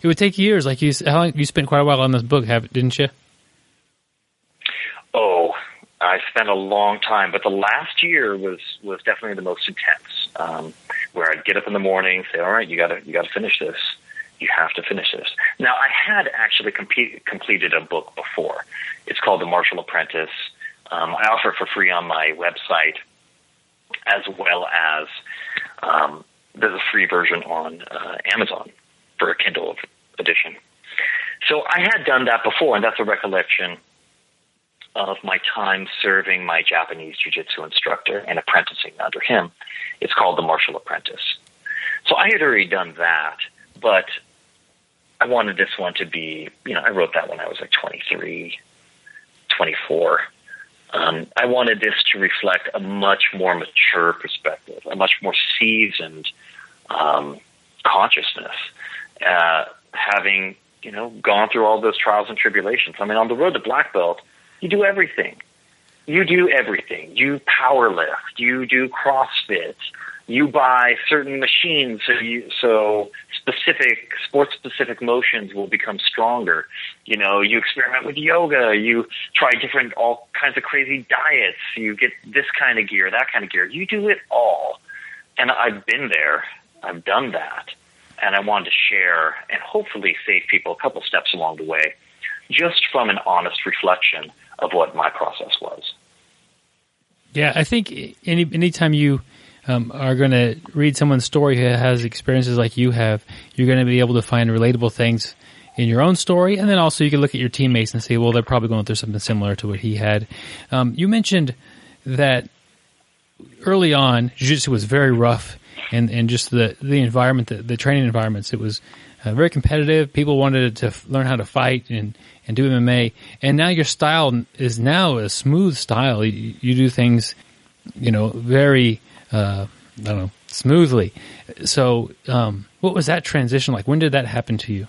it would take years. Like you spent quite a while on this book, didn't you? Oh, I spent a long time, but the last year was definitely the most intense. Where I'd get up in the morning, say, "All right, you got to finish this. You have to finish this." Now, I had actually completed a book before. It's called The Marshal Apprentice. I offer it for free on my website, as well as there's a free version on Amazon for a Kindle edition. So I had done that before, and that's a recollection of my time serving my Japanese jiu-jitsu instructor and apprenticing under him. It's called The Marshal Apprentice. So I had already done that, but I wanted this one to be, I wrote that when I was like 23, 24. I wanted this to reflect a much more mature perspective, a much more seasoned consciousness, having, gone through all those trials and tribulations. I mean, on the road to black belt, you do everything. You do everything. You power lift. You do CrossFit. You buy certain machines so sport-specific motions will become stronger. You experiment with yoga. You try all kinds of crazy diets. You get this kind of gear, that kind of gear. You do it all. And I've been there. I've done that. And I wanted to share and hopefully save people a couple steps along the way, just from an honest reflection of what my process was. Yeah, I think anytime you are going to read someone's story who has experiences like you have, you're going to be able to find relatable things in your own story, and then also you can look at your teammates and say, well, they're probably going through something similar to what he had. You mentioned that early on, jiu-jitsu was very rough, and just the environment, the training environments, it was very competitive. People wanted to learn how to fight and do MMA, and now your style is now a smooth style. You do things, very, smoothly. So, what was that transition like? When did that happen to you?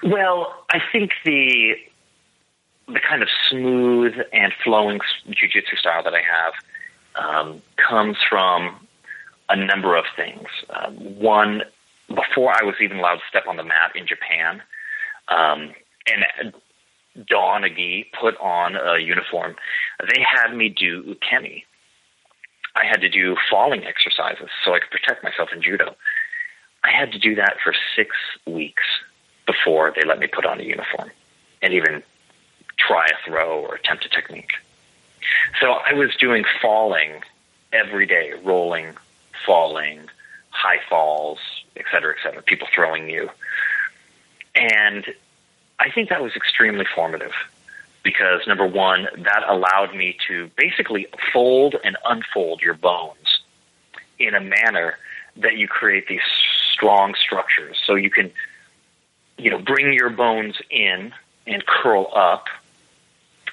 Well, I think the kind of smooth and flowing jiu-jitsu style that I have comes from a number of things. One, before I was even allowed to step on the mat in Japan, and don a gi, put on a uniform, they had me do ukemi. I had to do falling exercises so I could protect myself in judo. I had to do that for 6 weeks before they let me put on a uniform and even try a throw or attempt a technique. So I was doing falling every day, rolling, falling, high falls, et cetera, people throwing you. And I think that was extremely formative because, number one, that allowed me to basically fold and unfold your bones in a manner that you create these strong structures. So you can, bring your bones in and curl up.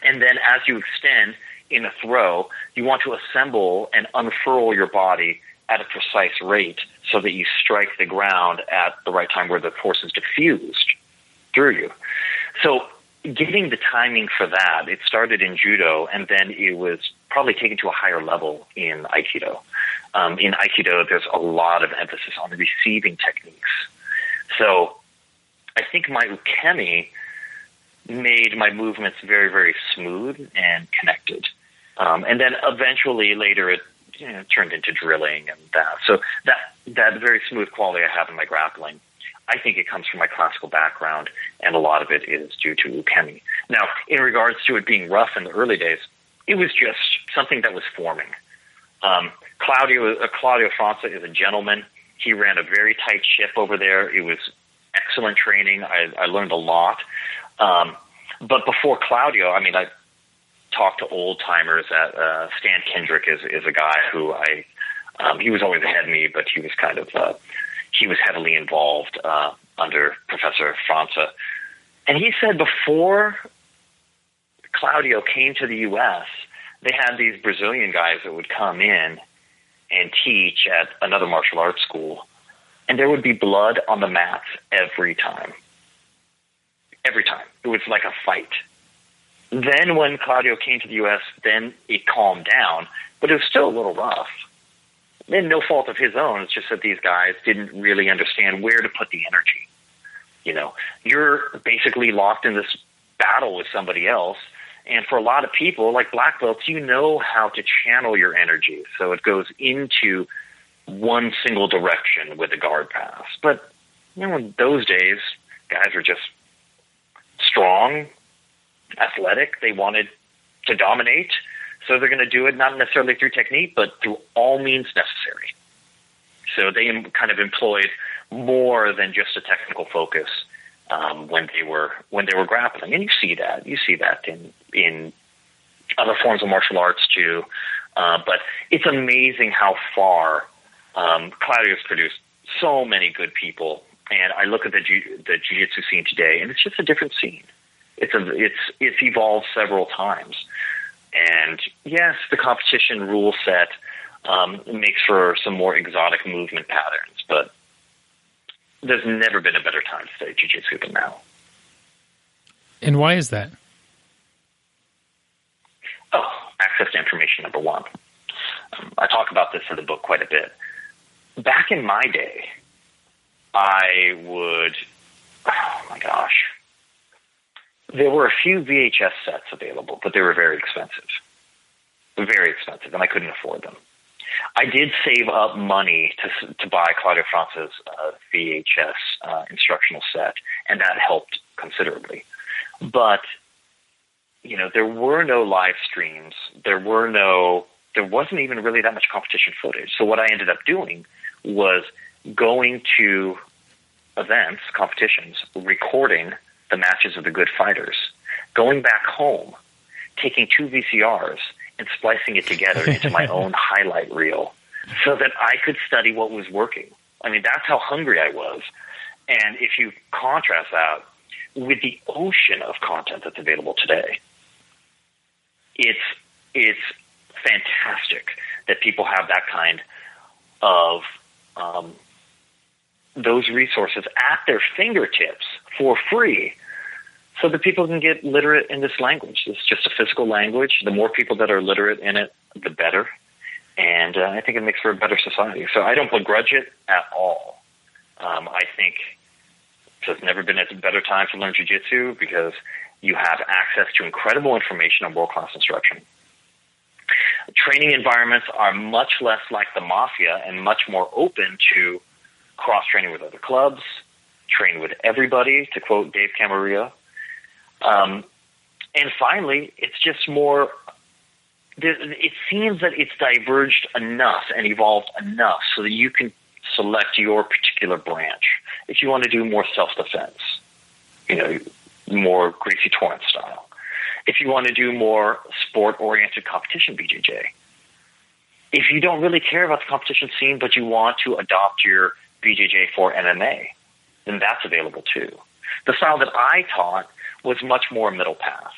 And then as you extend in a throw, you want to assemble and unfurl your body at a precise rate so that you strike the ground at the right time where the force is diffused through you. So getting the timing for that, it started in judo, and then it was probably taken to a higher level in aikido. In aikido, there's a lot of emphasis on the receiving techniques. So I think my ukemi made my movements very, very smooth and connected. And then eventually later it turned into drilling and that. So that very smooth quality I have in my grappling, I think it comes from my classical background, and a lot of it is due to ukemi. Now, in regards to it being rough in the early days, it was just something that was forming. Claudio Franza is a gentleman. He ran a very tight ship over there. It was excellent training. I learned a lot. But before Claudio, I talked to old timers. Stan Kendrick is a guy who he was always ahead of me, but he was kind of he was heavily involved under Professor Franza. And he said before Claudio came to the U.S., they had these Brazilian guys that would come in and teach at another martial arts school, and there would be blood on the mats every time. Every time. It was like a fight. Then when Claudio came to the U.S., then it calmed down, but it was still a little rough. And no fault of his own. It's just that these guys didn't really understand where to put the energy. You're basically locked in this battle with somebody else. And for a lot of people, like black belts, you know how to channel your energy. So it goes into one single direction with a guard pass. But, in those days, guys were just strong, athletic. They wanted to dominate. So they're going to do it not necessarily through technique, but through all means necessary. So they kind of employed more than just a technical focus when they were grappling, and you see that in other forms of martial arts too. But it's amazing how far Claudio's produced so many good people. And I look at the jiu-jitsu scene today, and it's just a different scene. It's evolved several times. And yes, the competition rule set makes for some more exotic movement patterns, but there's never been a better time to study jiu-jitsu than now. And why is that? Access to information, number one. I talk about this in the book quite a bit. Back in my day, there were a few VHS sets available, but they were very expensive. Very expensive, and I couldn't afford them. I did save up money to buy Claudio Franza's VHS instructional set, and that helped considerably. But, there were no live streams. There wasn't even really that much competition footage. So what I ended up doing was going to events, competitions, recording the matches of the good fighters, going back home, taking 2 VCRs, and splicing it together into my own highlight reel so that I could study what was working. That's how hungry I was. And if you contrast that with the ocean of content that's available today, it's fantastic that people have that kind of those resources at their fingertips for free, so that people can get literate in this language. It's just a physical language. The more people that are literate in it, the better. And I think it makes for a better society. So I don't begrudge it at all. I think there's never been a better time to learn jiu-jitsu because you have access to incredible information on world-class instruction. Training environments are much less like the mafia and much more open to cross-training with other clubs, train with everybody, to quote Dave Camarilla. And finally, it's just more, it seems that it's diverged enough and evolved enough so that you can select your particular branch. If you want to do more self-defense, more Gracie Torrance style. If you want to do more sport-oriented competition BJJ, if you don't really care about the competition scene, but you want to adopt your BJJ for MMA, then that's available too. The style that I taught was much more middle path.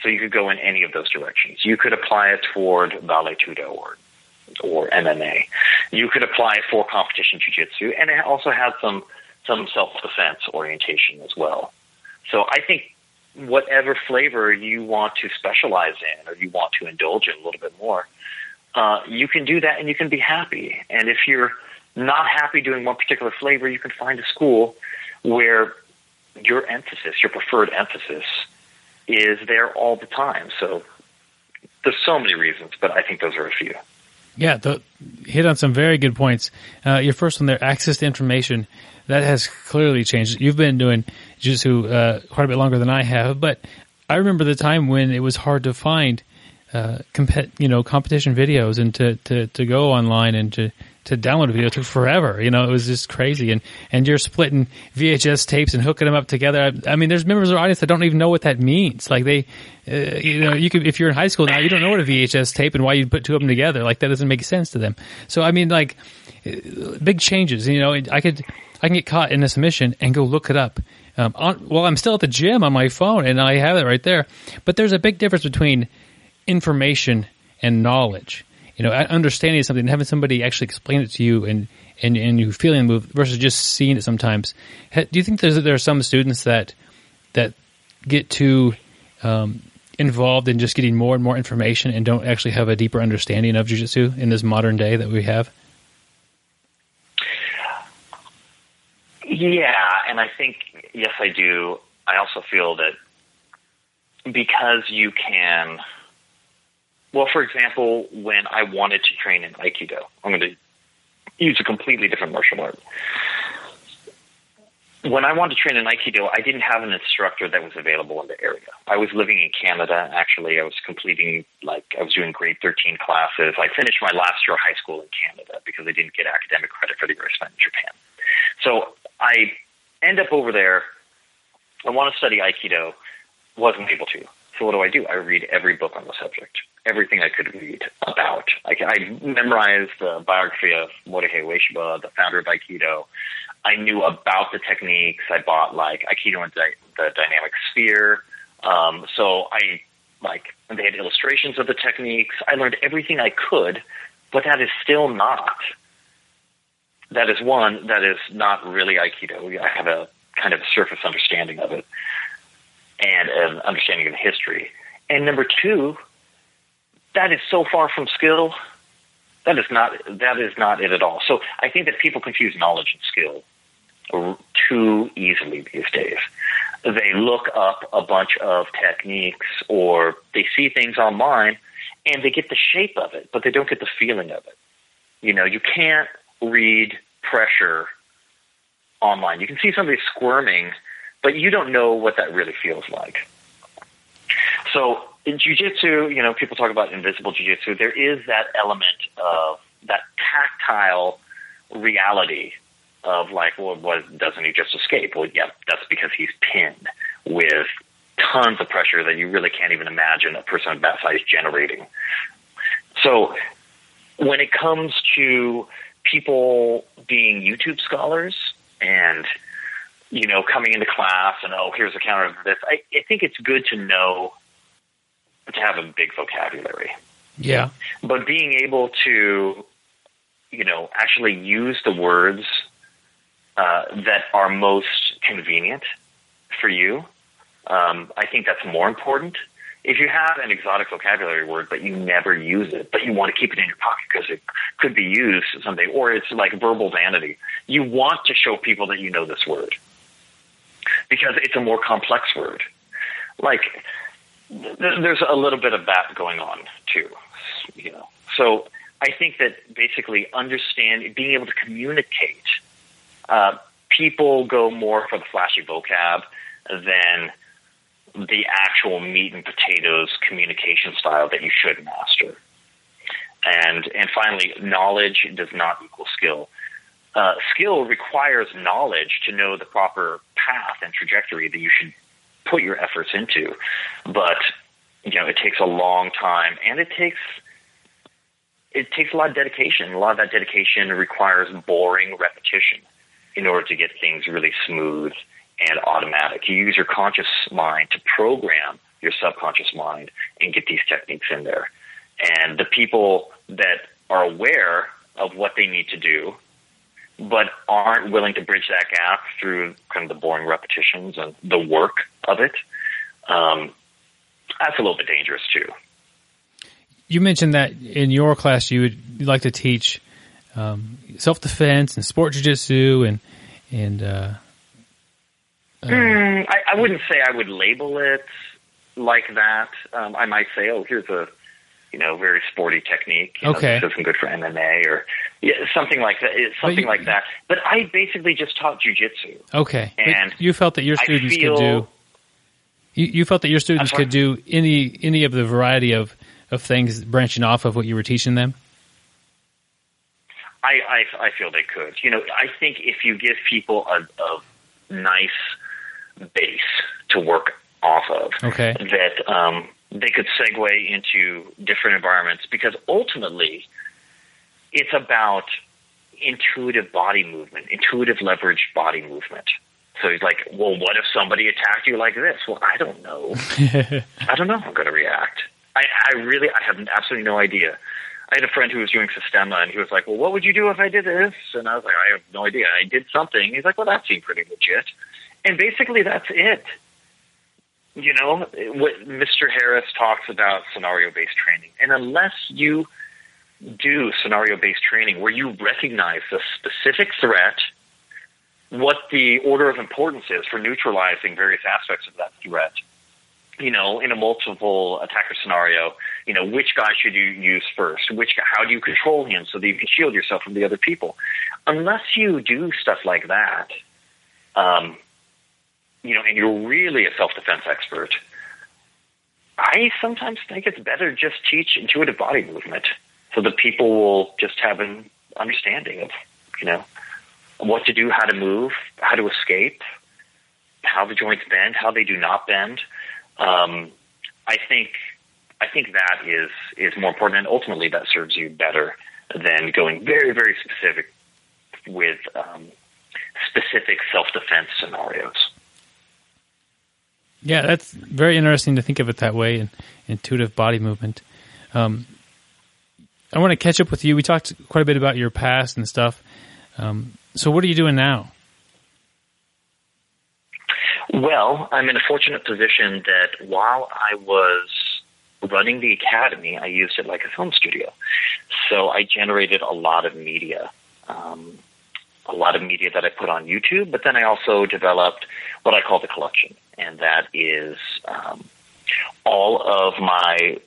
So you could go in any of those directions. You could apply it toward Vale Tudo or MMA. You could apply it for competition jiu-jitsu, and it also had some self-defense orientation as well. So I think whatever flavor you want to specialize in or you want to indulge in a little bit more, you can do that and you can be happy. And if you're not happy doing one particular flavor, you can find a school where your preferred emphasis is there all the time. So there's so many reasons, but I think those are a few. Yeah, hit on some very good points. Your first one there, access to information, that has clearly changed. You've been doing jiu-jitsu quite a bit longer than I have, but I remember the time when it was hard to find competition videos and to go online and to download a video. It took forever. It was just crazy. And you're splitting VHS tapes and hooking them up together. I mean, there's members of our audience that don't even know what that means. Like they, you could, if you're in high school now, you don't know what a VHS tape and why you'd put two of them together. Like that doesn't make sense to them. So, I mean, like big changes, I can get caught in a submission and go look it up. While I'm still at the gym on my phone and I have it right there. But there's a big difference between information and knowledge. Understanding something and having somebody actually explain it to you and you feeling the move versus just seeing it sometimes. Do you think there are some students that get too involved in just getting more and more information and don't actually have a deeper understanding of jiu-jitsu in this modern day that we have? Yeah, and I think, yes, I do. I also feel that because you can... Well, for example, when I wanted to train in Aikido, I'm going to use a completely different martial art. When I wanted to train in Aikido, I didn't have an instructor that was available in the area. I was living in Canada, actually. I was I was doing grade 13 classes. I finished my last year of high school in Canada because I didn't get academic credit for the year I spent in Japan. So I end up over there. I want to study Aikido. Wasn't able to. So what do? I read every book on the subject. Everything I could read about. I memorized the biography of Morihei Ueshiba, the founder of Aikido. I knew about the techniques. I bought Aikido and the Dynamic Sphere. So they had illustrations of the techniques. I learned everything I could, but that is still not. That is not really Aikido. I have a kind of a surface understanding of it and an understanding of the history. And number two, that is so far from skill. That is not it at all. So I think that people confuse knowledge and skill too easily these days. They look up a bunch of techniques or they see things online and they get the shape of it, but they don't get the feeling of it. You can't read pressure online. You can see somebody squirming, but you don't know what that really feels like. So in jiu-jitsu, people talk about invisible jiu-jitsu. There is that element of that tactile reality of doesn't he just escape? Well, yeah, that's because he's pinned with tons of pressure that you really can't even imagine a person of that size generating. So when it comes to people being YouTube scholars and, coming into class and, here's a counter to this, I think it's good to have a big vocabulary. Yeah. But being able to, actually use the words that are most convenient for you, I think that's more important. If you have an exotic vocabulary word, but you never use it, but you want to keep it in your pocket because it could be used someday, or it's like verbal vanity, you want to show people that you know this word because it's a more complex word. There's a little bit of that going on too, So I think that basically being able to communicate, people go more for the flashy vocab than the actual meat and potatoes communication style that you should master. And finally, knowledge does not equal skill. Skill requires knowledge to know the proper path and trajectory that you should put your efforts into. But, it takes a long time, and it takes a lot of dedication. A lot of that dedication requires boring repetition in order to get things really smooth and automatic. You use your conscious mind to program your subconscious mind and get these techniques in there. And the people that are aware of what they need to do but aren't willing to bridge that gap through kind of the boring repetitions and the work of it, that's a little bit dangerous too. You mentioned that in your class you like to teach self-defense and sport jiu-jitsu and I wouldn't say I would label it like that. I might say, here's a very sporty technique. Okay. This isn't good for MMA or something like that. But I basically just taught jiu-jitsu. Okay. And you felt that your students could do. You felt that your students could do any of the variety of things branching off of what you were teaching them? I feel they could. I think if you give people a nice base to work off of, okay, that they could segue into different environments, because ultimately it's about intuitive body movement, intuitive leveraged body movement. So he's like, well, what if somebody attacked you like this? Well, I don't know. I don't know how I'm going to react. I have absolutely no idea. I had a friend who was doing Systema, and he was like, well, what would you do if I did this? And I was like, I have no idea. I did something. He's like, well, that seemed pretty legit. And basically that's it. What Mr. Harris talks about scenario-based training. And unless you do scenario-based training where you recognize the specific threat, what the order of importance is for neutralizing various aspects of that threat, in a multiple attacker scenario, which guy should you use first? How do you control him so that you can shield yourself from the other people? Unless you do stuff like that, and you're really a self-defense expert, I sometimes think it's better to just teach intuitive body movement so that people will just have an understanding of, what to do, how to move, how to escape, how the joints bend, how they do not bend. I think that is more important, and ultimately that serves you better than going very, very specific with specific self-defense scenarios. Yeah, that's very interesting to think of it that way, in intuitive body movement. I want to catch up with you. We talked quite a bit about your past and stuff. So what are you doing now? Well, I'm in a fortunate position that while I was running the academy, I used it like a film studio. So I generated a lot of media that I put on YouTube, but then I also developed what I call the collection, and that is all of my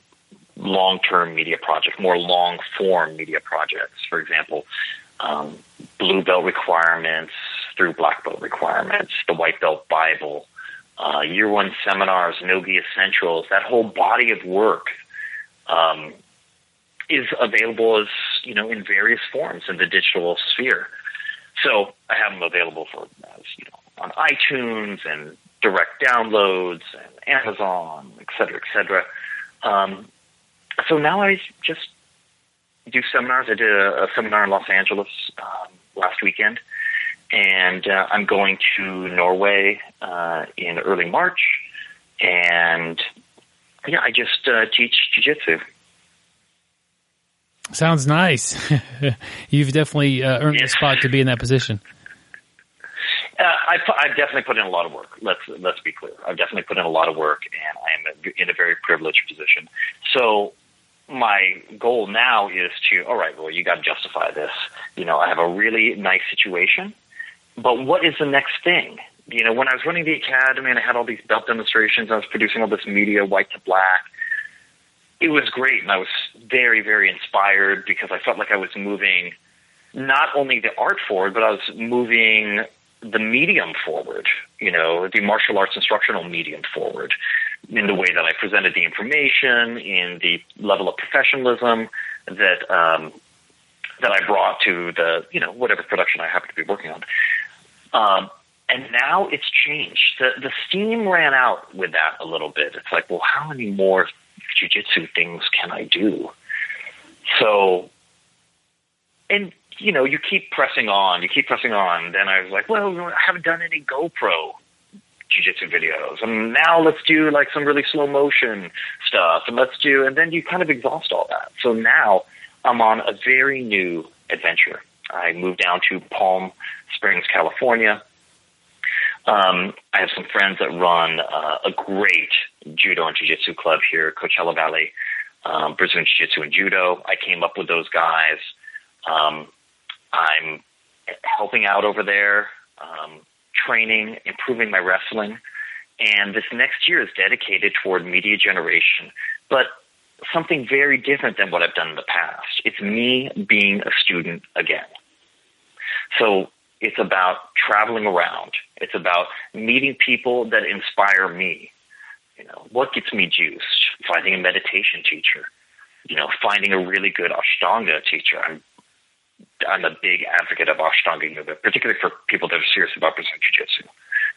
long-term media projects, more long-form media projects. For example, blue belt requirements through black belt requirements, the white belt Bible, year one seminars, Nogi Essentials. That whole body of work is available as, in various forms in the digital sphere. So I have them available on iTunes and direct downloads and Amazon, et cetera, et cetera. So now I just do seminars. I did a seminar in Los Angeles last weekend, and I'm going to Norway in early March, and I just teach jiu-jitsu. Sounds nice. You've definitely earned the spot to be in that position. I've definitely put in a lot of work. Let's be clear. I've definitely put in a lot of work, and I am in a very privileged position. So my goal now is to, all right, well, you got to justify this. I have a really nice situation, but what is the next thing? When I was running the academy and I had all these belt demonstrations, I was producing all this media, white to black. It was great, and I was very, very inspired because I felt like I was moving not only the art forward, but I was moving the medium forward, the martial arts instructional medium forward in the way that I presented the information, in the level of professionalism that I brought to the, whatever production I happened to be working on. And now it's changed. The steam ran out with that a little bit. It's like, well, how many more jiu-jitsu things can I do? So, and, you know, you keep pressing on. Then I was like, well, I haven't done any GoPro jiu-jitsu videos. And now let's do like some really slow motion stuff. And then you kind of exhaust all that. So now I'm on a very new adventure. I moved down to Palm Springs, California. I have some friends that run a great judo and jiu-jitsu club here, Coachella Valley, Brazilian Jiu-Jitsu and Judo. I came up with those guys. I'm helping out over there, training, improving my wrestling. And this next year is dedicated toward media generation, but something very different than what I've done in the past. It's me being a student again. So it's about traveling around. It's about meeting people that inspire me. You know, what gets me juiced? Finding a meditation teacher. You know, finding a really good Ashtanga teacher. I'm a big advocate of Ashtanga yoga, particularly for people that are serious about Brazilian Jiu-Jitsu.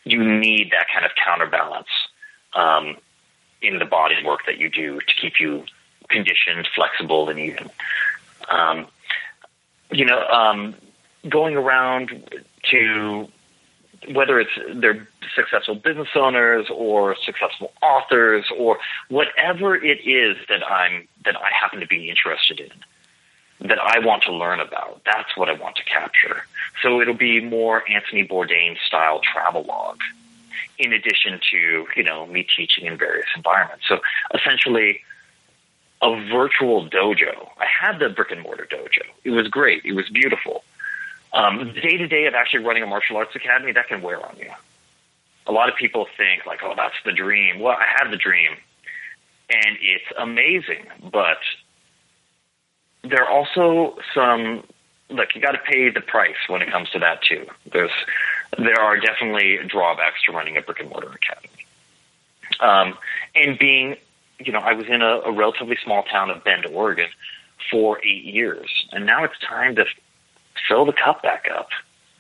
You need that kind of counterbalance in the body work that you do to keep you conditioned, flexible, and even. Going around to whether it's they're successful business owners or successful authors or whatever it is that I happen to be interested in, that I want to learn about. That's what I want to capture. So it'll be more Anthony Bourdain style travelogue, in addition to, you know, me teaching in various environments. So essentially a virtual dojo. I had the brick and mortar dojo. It was great. It was beautiful. The day-to-day of actually running a martial arts academy, that can wear on you. A lot of people think like, oh, that's the dream. Well, I had the dream, and it's amazing. But there are also some, look, you got to pay the price when it comes to that too. There are definitely drawbacks to running a brick and mortar academy. And being, you know, I was in a relatively small town of Bend, Oregon for 8 years, and now it's time to fill the cup back up,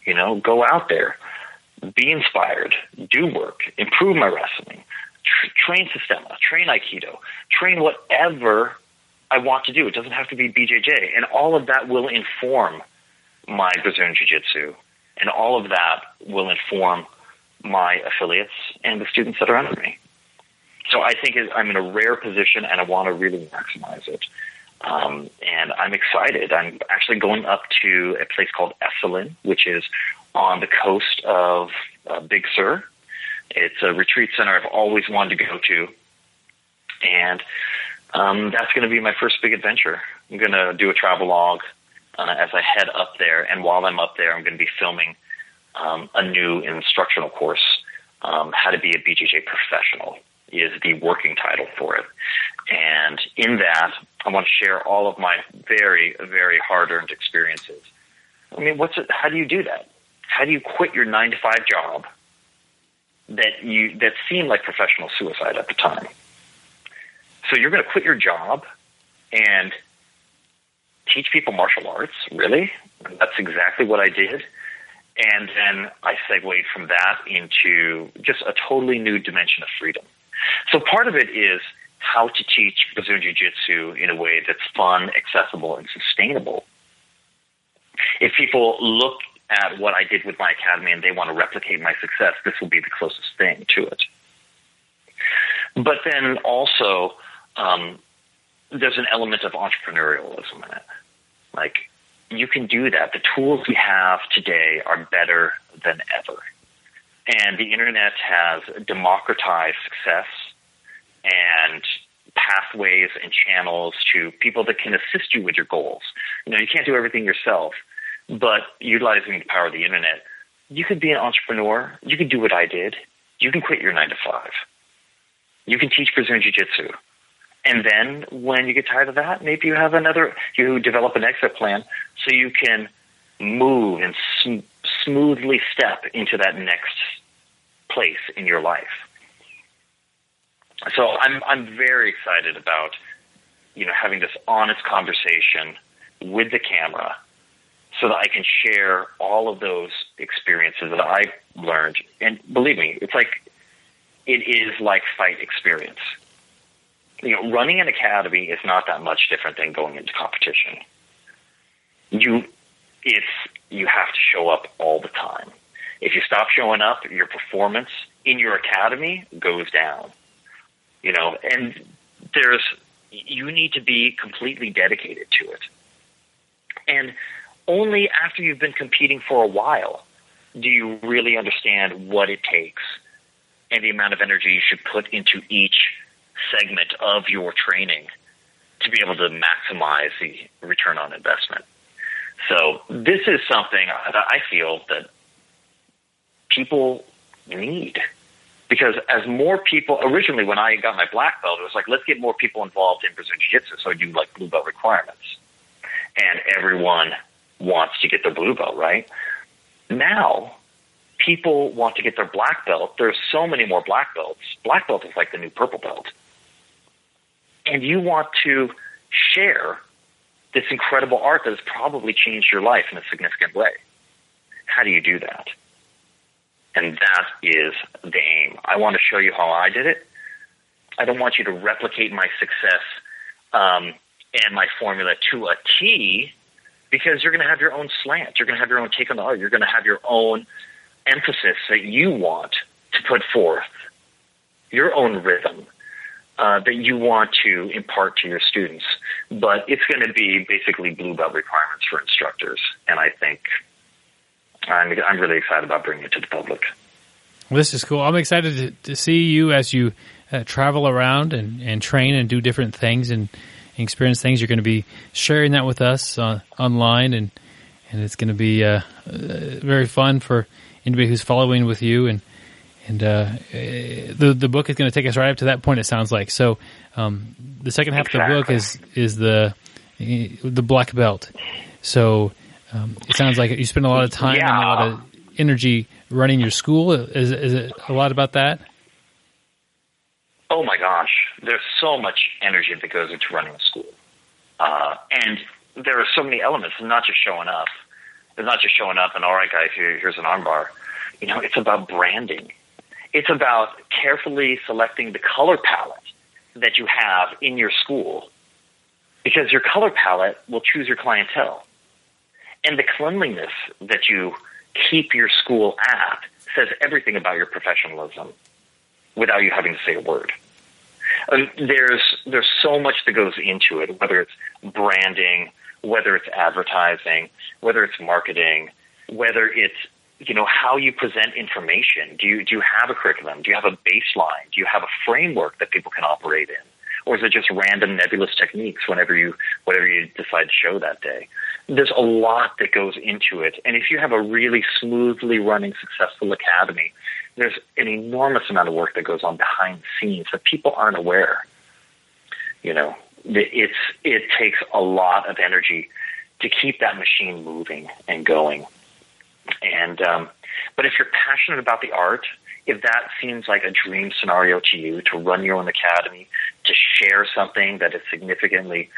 you know, go out there, be inspired, do work, improve my wrestling, train Sistema, train Aikido, train whatever I want to do. It doesn't have to be BJJ. And all of that will inform my Brazilian Jiu-Jitsu, and all of that will inform my affiliates and the students that are under me. So I think I'm in a rare position, and I want to really maximize it. And I'm excited. I'm actually going up to a place called Esalen, which is on the coast of Big Sur. It's a retreat center I've always wanted to go to. And that's going to be my first big adventure. I'm going to do a travelogue as I head up there. And while I'm up there, I'm going to be filming a new instructional course, How to Be a BJJ Professional is the working title for it. And in that, I want to share all of my very, very hard-earned experiences. I mean, how do you do that? How do you quit your 9-to-5 job that seemed like professional suicide at the time? So you're going to quit your job and teach people martial arts? Really? And that's exactly what I did. And then I segued from that into just a totally new dimension of freedom. So part of it is how to teach Brazilian Jiu-Jitsu in a way that's fun, accessible, and sustainable. If people look at what I did with my academy and they want to replicate my success, this will be the closest thing to it. But then also, there's an element of entrepreneurialism in it. Like, you can do that. The tools we have today are better than ever. And the internet has democratized success and pathways and channels to people that can assist you with your goals. You know, you can't do everything yourself, but utilizing the power of the internet, you could be an entrepreneur. You can do what I did. You can quit your 9-to-5. You can teach Brazilian Jiu-Jitsu. And then when you get tired of that, maybe you develop an exit plan so you can move and smoothly step into that next place in your life. So I'm very excited about, you know, having this honest conversation with the camera so that I can share all of those experiences that I've learned. And believe me, it is like fight experience. Running an academy is not that much different than going into competition. You have to show up all the time. If you stop showing up, your performance in your academy goes down. And you need to be completely dedicated to it. And only after you've been competing for a while do you really understand what it takes and the amount of energy you should put into each segment of your training to be able to maximize the return on investment. So this is something that I feel that people need, because as more people, originally when I got my black belt, it was like, let's get more people involved in Brazilian Jiu-Jitsu. So I do like blue belt requirements, and everyone wants to get their blue belt, right? Now people want to get their black belt. There's so many more black belts. Black belt is like the new purple belt. And you want to share this incredible art that has probably changed your life in a significant way. How do you do that? And that is the aim. I want to show you how I did it. I don't want you to replicate my success and my formula to a T, because you're going to have your own slant. You're going to have your own take on the art. You're going to have your own emphasis that you want to put forth, your own rhythm that you want to impart to your students. But it's going to be basically blue belt requirements for instructors. And I think I'm really excited about bringing it to the public. Well, this is cool. I'm excited to see you as you travel around and train and do different things and experience things. You're going to be sharing that with us online, and it's going to be very fun for anybody who's following with you. And the book is going to take us right up to that point, it sounds like. So the second half of the book is the black belt. So it sounds like you spend a lot of time and a lot of energy running your school. Is it a lot about that? Oh my gosh, there's so much energy that goes into running a school. And there are so many elements. It's not just showing up. It's not just showing up and, all right, guys, here's an armbar. It's about branding. It's about carefully selecting the color palette that you have in your school, because your color palette will choose your clientele. And the cleanliness that you keep your school at says everything about your professionalism without you having to say a word. There's so much that goes into it, whether it's branding, whether it's advertising, whether it's marketing, whether it's how you present information. Do you have a curriculum? Do you have a baseline? Do you have a framework that people can operate in? Or is it just random nebulous techniques whatever you decide to show that day? There's a lot that goes into it. And if you have a really smoothly running, successful academy, there's an enormous amount of work that goes on behind the scenes that people aren't aware. It takes a lot of energy to keep that machine moving and going. And but if you're passionate about the art, if that seems like a dream scenario to you, to run your own academy, to share something that has significantly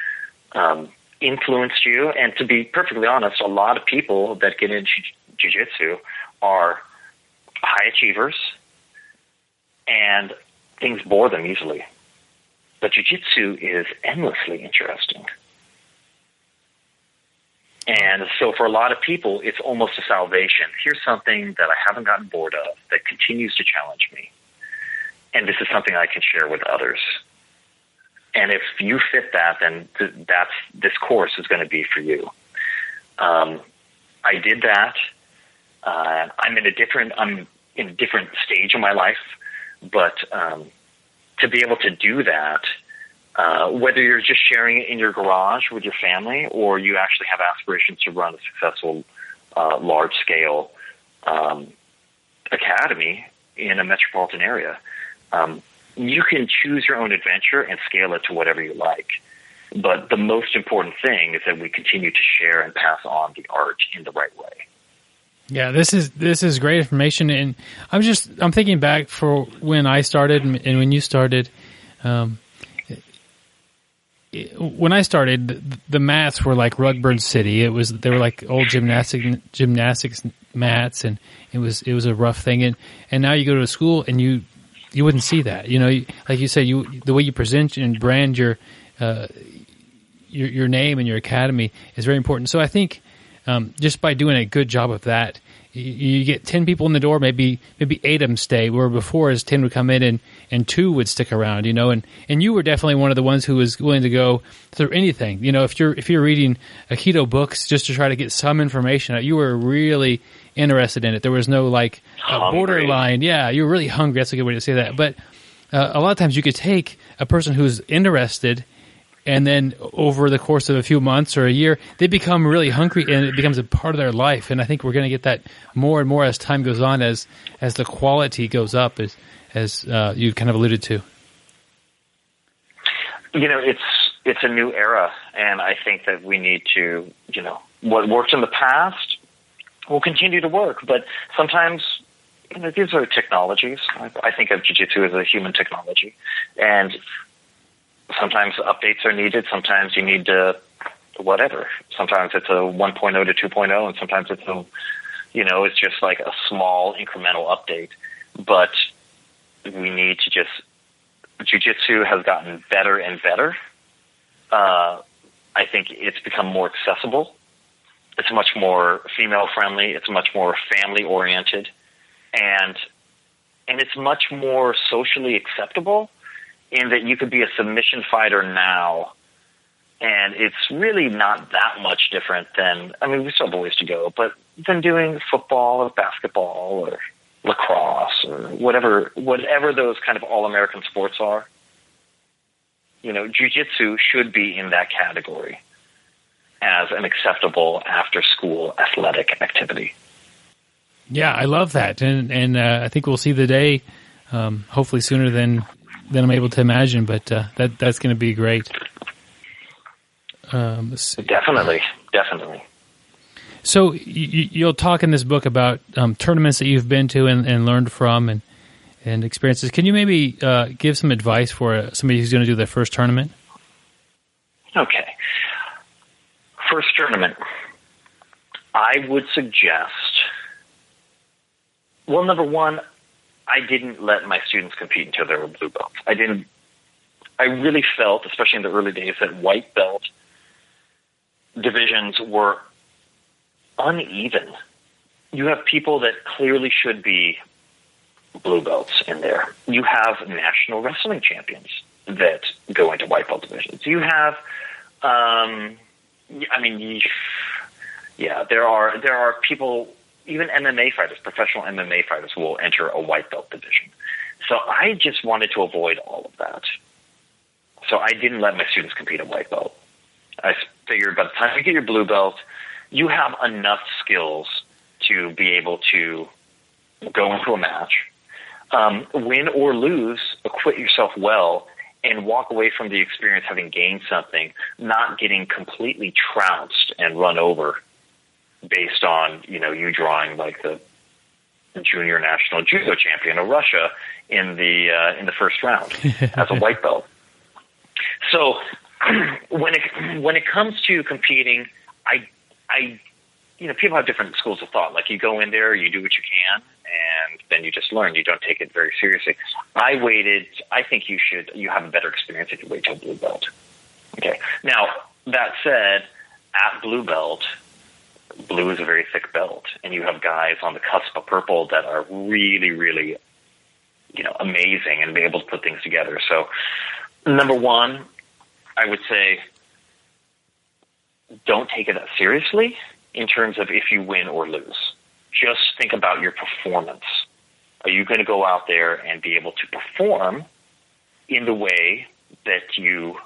influenced you, and to be perfectly honest, a lot of people that get into jiu-jitsu are high achievers, and things bore them easily. But jiu-jitsu is endlessly interesting. And so for a lot of people, it's almost a salvation. Here's something that I haven't gotten bored of, that continues to challenge me. And this is something I can share with others. And if you fit that, then this course is going to be for you. I did that. I'm in a different stage of my life, but to be able to do that, whether you're just sharing it in your garage with your family, or you actually have aspirations to run a successful, large-scale academy in a metropolitan area, you can choose your own adventure and scale it to whatever you like. But the most important thing is that we continue to share and pass on the art in the right way. Yeah, this is great information, and I'm thinking back for when I started and when you started. when I started, the mats were like Rugburn City. They were like old gymnastics mats, and it was a rough thing. And now you go to a school and you wouldn't see that. Like you said, the way you present and brand your name and your academy is very important. So I think just by doing a good job of that, you get 10 people in the door, maybe 8 of them stay, where before as 10 would come in and 2 would stick around, and you were definitely one of the ones who was willing to go through anything. If you're reading Aikido books just to try to get some information, you were really interested in it. There was no borderline. Yeah, you were really hungry. That's a good way to say that. But a lot of times you could take a person who's interested, and then over the course of a few months or a year, they become really hungry, and it becomes a part of their life. And I think we're going to get that more and more as time goes on, as the quality goes up, as you kind of alluded to. It's a new era, and I think that we need to, what worked in the past will continue to work. But sometimes, these are technologies. I think of Jiu-Jitsu as a human technology, and sometimes updates are needed. Sometimes you need to whatever. Sometimes it's a 1.0 to 2.0, and sometimes it's it's just like a small incremental update. But we need to Jiu-Jitsu has gotten better and better. I think it's become more accessible. It's much more female friendly. It's much more family oriented, and it's much more socially acceptable, in that you could be a submission fighter now, and it's really not that much different than, we still have a ways to go, but than doing football or basketball or lacrosse or whatever those kind of all-American sports are. Jiu-Jitsu should be in that category as an acceptable after-school athletic activity. Yeah, I love that, and I think we'll see the day, hopefully sooner than I'm able to imagine, but that's going to be great. Definitely. So you'll talk in this book about tournaments that you've been to and learned from and experiences. Can you maybe give some advice for somebody who's going to do their first tournament? Okay. First tournament. I would suggest, number one, I didn't let my students compete until they were blue belts. I really felt, especially in the early days, that white belt divisions were uneven. You have people that clearly should be blue belts in there. You have national wrestling champions that go into white belt divisions. You have, there are people. Even MMA fighters, professional MMA fighters, will enter a white belt division. So I just wanted to avoid all of that. So I didn't let my students compete at white belt. I figured by the time you get your blue belt, you have enough skills to be able to go into a match, win or lose, acquit yourself well, and walk away from the experience having gained something, not getting completely trounced and run over based on, you drawing like the junior national judo champion of Russia in the first round as a white belt. So when it comes to competing, I people have different schools of thought. Like, you go in there, you do what you can, and then you just learn. You don't take it very seriously. I waited. I think you have a better experience if you wait till blue belt. Okay. Now, that said, at blue belt, blue is a very thick belt, and you have guys on the cusp of purple that are really, really, amazing and be able to put things together. So, number one, I would say, don't take it that seriously in terms of if you win or lose. Just think about your performance. Are you going to go out there and be able to perform in the way that you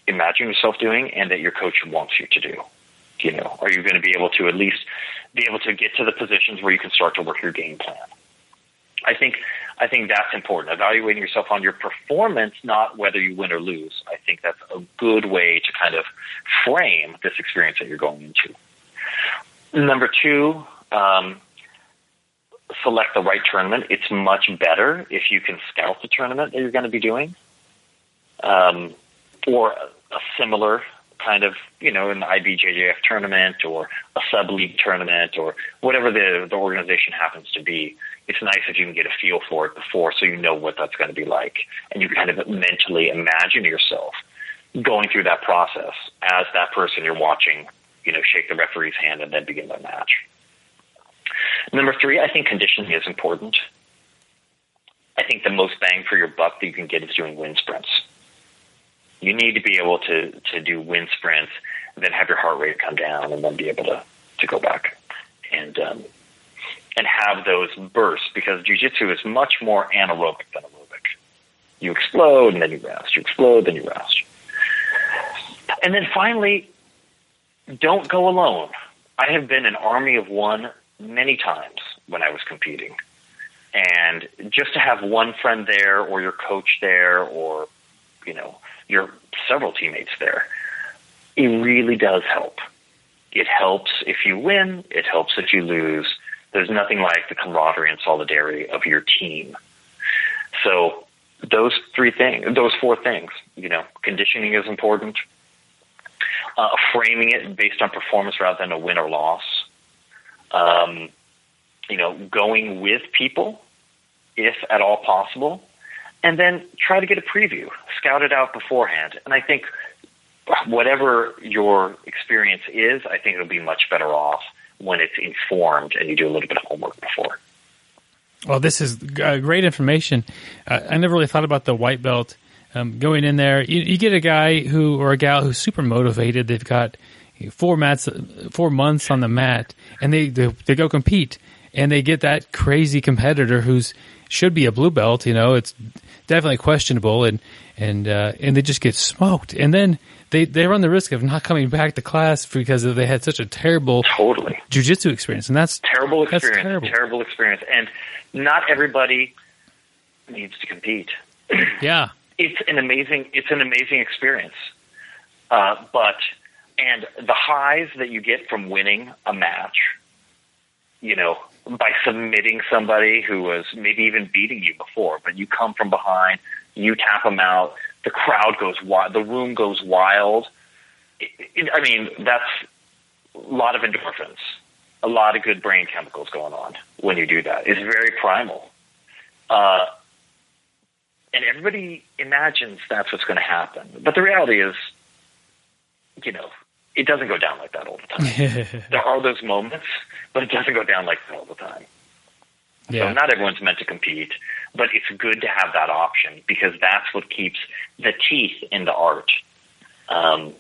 imagine yourself doing and that your coach wants you to do? Are you going to be able to at least be able to get to the positions where you can start to work your game plan? I think that's important. Evaluating yourself on your performance, not whether you win or lose. I think that's a good way to kind of frame this experience that you're going into. Number two, select the right tournament. It's much better if you can scout the tournament that you're going to be doing, or a similar kind of, an IBJJF tournament or a sub-league tournament or whatever the organization happens to be. It's nice if you can get a feel for it before so you know what that's going to be like. And you kind of mentally imagine yourself going through that process as that person you're watching, shake the referee's hand and then begin the match. Number 3, I think conditioning is important. I think the most bang for your buck that you can get is doing wind sprints. You need to be able to do wind sprints, then have your heart rate come down, and then be able to go back and have those bursts, because jiu-jitsu is much more anaerobic than aerobic. You explode and then you rest. You explode, then you rest. And then finally, don't go alone. I have been an army of one many times when I was competing. And just to have one friend there or your coach there or, your several teammates there, it really does help. It helps if you win. It helps if you lose. There's nothing like the camaraderie and solidarity of your team. So those 4 things, conditioning is important. Framing it based on performance rather than a win or loss. Going with people, if at all possible, and then try to get a preview, scout it out beforehand. And I think whatever your experience is, I think it'll be much better off when it's informed and you do a little bit of homework before. Well, this is great information. I never really thought about the white belt. Going in there, you get a guy or a gal who's super motivated. They've got 4 months on the mat, and they go compete, and they get that crazy competitor who's should be a blue belt. It's definitely questionable, and they just get smoked, and then they run the risk of not coming back to class because they had such a terrible jiu-jitsu experience, and that's terrible experience, and not everybody needs to compete. Yeah. It's an amazing experience. And the highs that you get from winning a match, by submitting somebody who was maybe even beating you before, but you come from behind, you tap them out, the crowd goes wild, the room goes wild. That's a lot of endorphins, a lot of good brain chemicals going on when you do that. It's very primal. And everybody imagines that's what's going to happen. But the reality is, it doesn't go down like that all the time. There are those moments, but it doesn't go down like that all the time. Yeah. So not everyone's meant to compete, but it's good to have that option because that's what keeps the teeth in the art. Aikido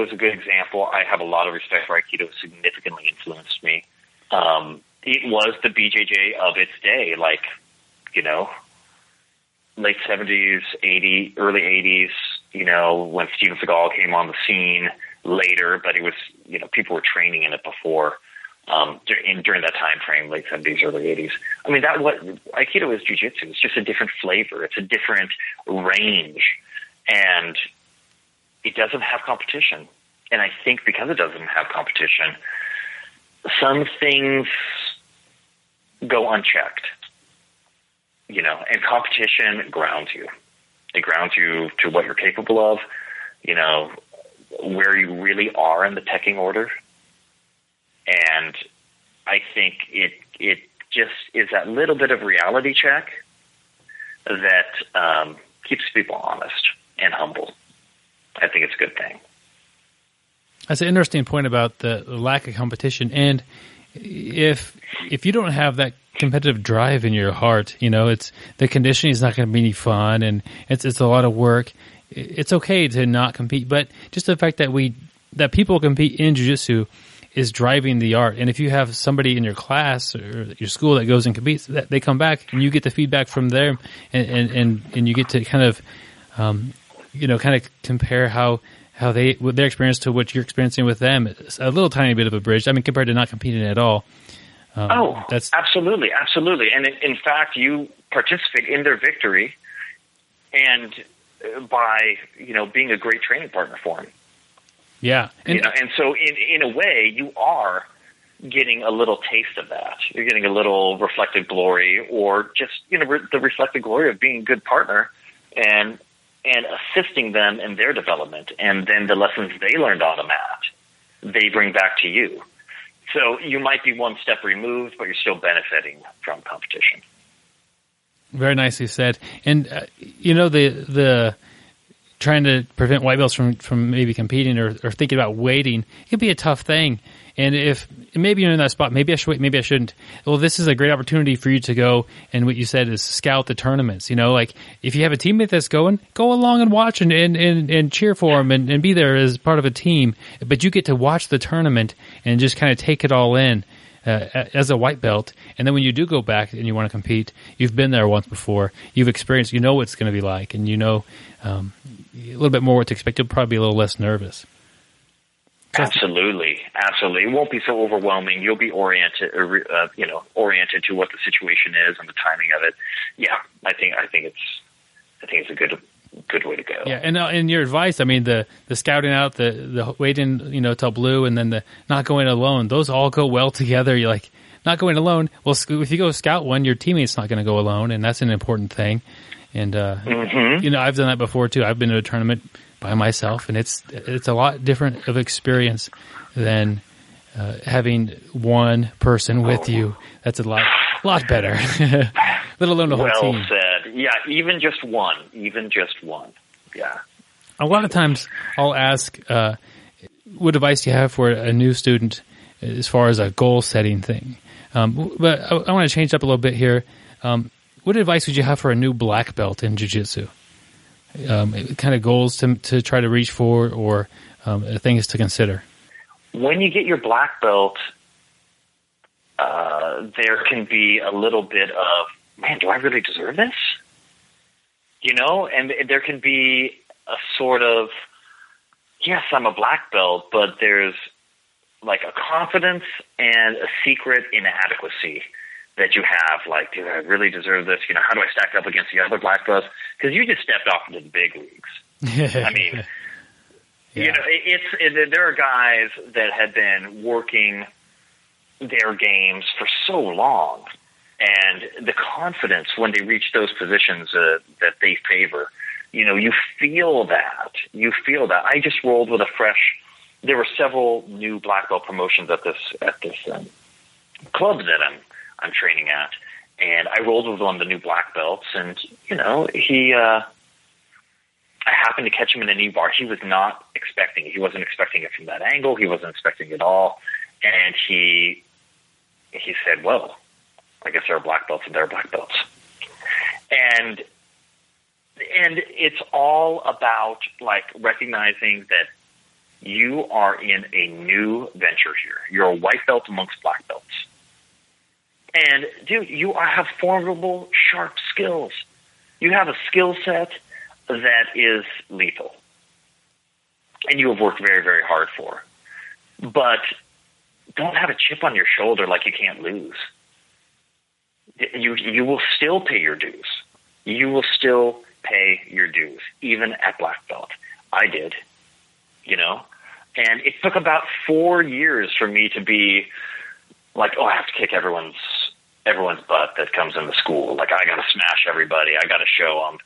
is a good example. I have a lot of respect for Aikido. It significantly influenced me. It was the BJJ of its day, late 70s, early 80s, when Steven Seagal came on the scene later, but it was, people were training in it before, during that time frame, late 70s, early 80s. Aikido is jiu-jitsu. It's just a different flavor. It's a different range, and it doesn't have competition. And I think because it doesn't have competition, some things go unchecked. And competition grounds you. It grounds you to what you're capable of, where you really are in the pecking order. And I think it just is that little bit of reality check that keeps people honest and humble. I think it's a good thing. That's an interesting point about the lack of competition. And if you don't have that competitive drive in your heart, it's the conditioning is not going to be any fun, and it's a lot of work. It's okay to not compete, but just the fact that people compete in jiu-jitsu is driving the art. And if you have somebody in your class or your school that goes and competes, that they come back and you get the feedback from them, and you get to kind of compare how with their experience to what you're experiencing with them. It's a little tiny bit of a bridge. Compared to not competing at all. That's absolutely. And in fact, you participate in their victory, and by being a great training partner for them. Yeah, and so in a way, you are getting a little taste of that. You're getting a little reflected glory, or just the reflected glory of being a good partner, and and assisting them in their development. And then the lessons they learned on the mat, they bring back to you. So you might be one step removed, but you're still benefiting from competition. Very nicely said. And, the trying to prevent white belts from maybe competing or thinking about waiting, it can be a tough thing. And if maybe you're in that spot, maybe I should wait, maybe I shouldn't. Well, this is a great opportunity for you to go, and what you said is scout the tournaments. Like if you have a teammate that's going, go along and watch and cheer for them and be there as part of a team. But you get to watch the tournament and just kind of take it all in as a white belt. And then when you do go back and you want to compete, you've been there once before. You've experienced, you know what it's going to be like, and a little bit more what to expect. You'll probably be a little less nervous. Absolutely. It won't be so overwhelming. You'll be oriented to what the situation is and the timing of it. Yeah, I think it's a good way to go. Yeah, and your advice, I mean, the scouting out, the waiting, till blue, and then the not going alone. Those all go well together. You're like, not going alone. Well, if you go scout one, your teammate's not going to go alone, and that's an important thing. And I've done that before too. I've been to a tournament by myself, and it's a lot different of experience than having one person with you. That's a lot better. Let alone the whole team. Well said. Yeah, even just one. Yeah. A lot of times I'll ask, what advice do you have for a new student as far as a goal setting thing? But I want to change it up a little bit here. What advice would you have for a new black belt in jiu-jitsu? Kind of goals to try to reach for, or things to consider? When you get your black belt, there can be a little bit of, man, do I really deserve this? And there can be a sort of, yes, I'm a black belt, but there's like a confidence and a secret inadequacy that you have. Like, do I really deserve this? How do I stack up against the other black belts? Because you just stepped off into the big leagues. I mean, yeah. There are guys that have been working their games for so long, and the confidence when they reach those positions that they favor, you feel that. I just rolled with there were several new black belt promotions at this club that I'm training at, and I rolled with one of the new black belts, and I happened to catch him in a knee bar. He was not expecting it. He wasn't expecting it from that angle. He wasn't expecting it at all, and he said, "Well, I guess there are black belts and there are black belts," and it's all about like recognizing that you are in a new venture here. You're a white belt amongst black belts. And, dude, you have formidable, sharp skills. You have a skill set that is lethal. And you have worked very, very hard for. But don't have a chip on your shoulder like you can't lose. You will still pay your dues. You will still pay your dues, even at black belt. I did, And it took about 4 years for me to be like, I have to kick everyone's butt that comes in the school. Like, I got to smash everybody. I got to show them.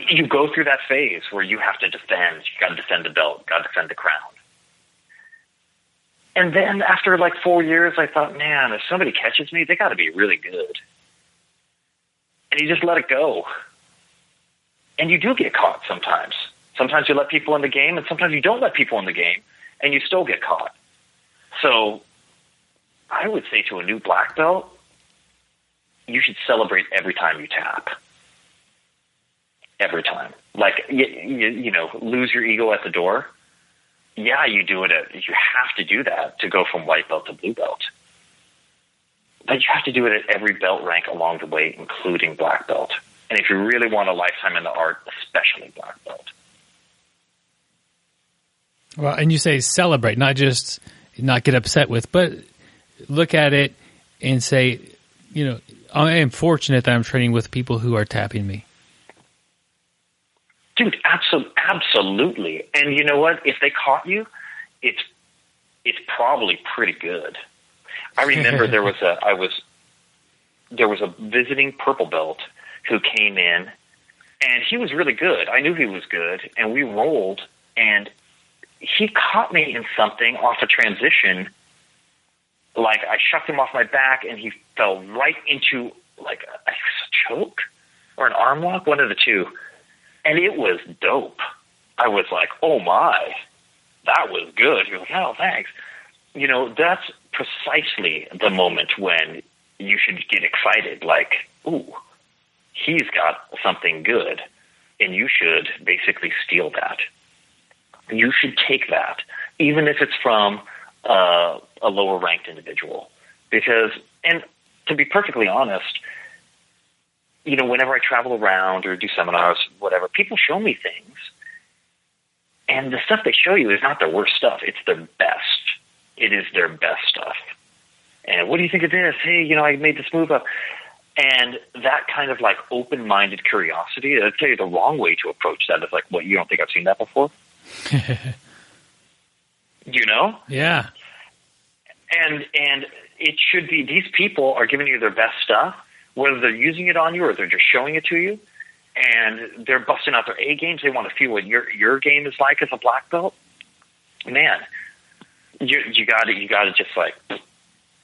You go through that phase where you have to defend. You got to defend the belt. Got to defend the crown. And then after like 4 years, I thought, man, if somebody catches me, they got to be really good. And you just let it go. And you do get caught sometimes. Sometimes you let people in the game, and sometimes you don't let people in the game, and you still get caught. So I would say to a new black belt, you should celebrate every time you tap. Every time. Like, lose your ego at the door. Yeah, you do it. You have to do that to go from white belt to blue belt. But you have to do it at every belt rank along the way, including black belt. And if you really want a lifetime in the art, especially black belt. Well, and you say celebrate, not just not get upset with, but look at it and say, I am fortunate that I'm training with people who are tapping me. Dude, absolutely. And you know what? If they caught you, it's probably pretty good. I remember there was a visiting purple belt who came in, And he was really good. I knew he was good, and we rolled, and he caught me in something off a transition. Like, I shucked him off my back, and he fell right into, like, a choke or an arm lock, one of the two. And it was dope. I was like, oh, my, that was good. He was like, oh, thanks. You know, that's precisely the moment when you should get excited, like, ooh, he's got something good, and you should basically steal that. You should take that, even if it's from a lower-ranked individual. Because, and to be perfectly honest, you know, whenever I travel around or do seminars, whatever, people show me things, and the stuff they show you is not their worst stuff. It's their best. It is their best stuff. And what do you think of this? Hey, you know, I made this move up. And that kind of like open-minded curiosity, I'll tell you the wrong way to approach that is like, what, you don't think I've seen that before? You know? Yeah. And it should be, these people are giving you their best stuff, whether they're using it on you or they're just showing it to you, and they're busting out their A games. They want to feel what your game is like as a black belt. Man, you got to just like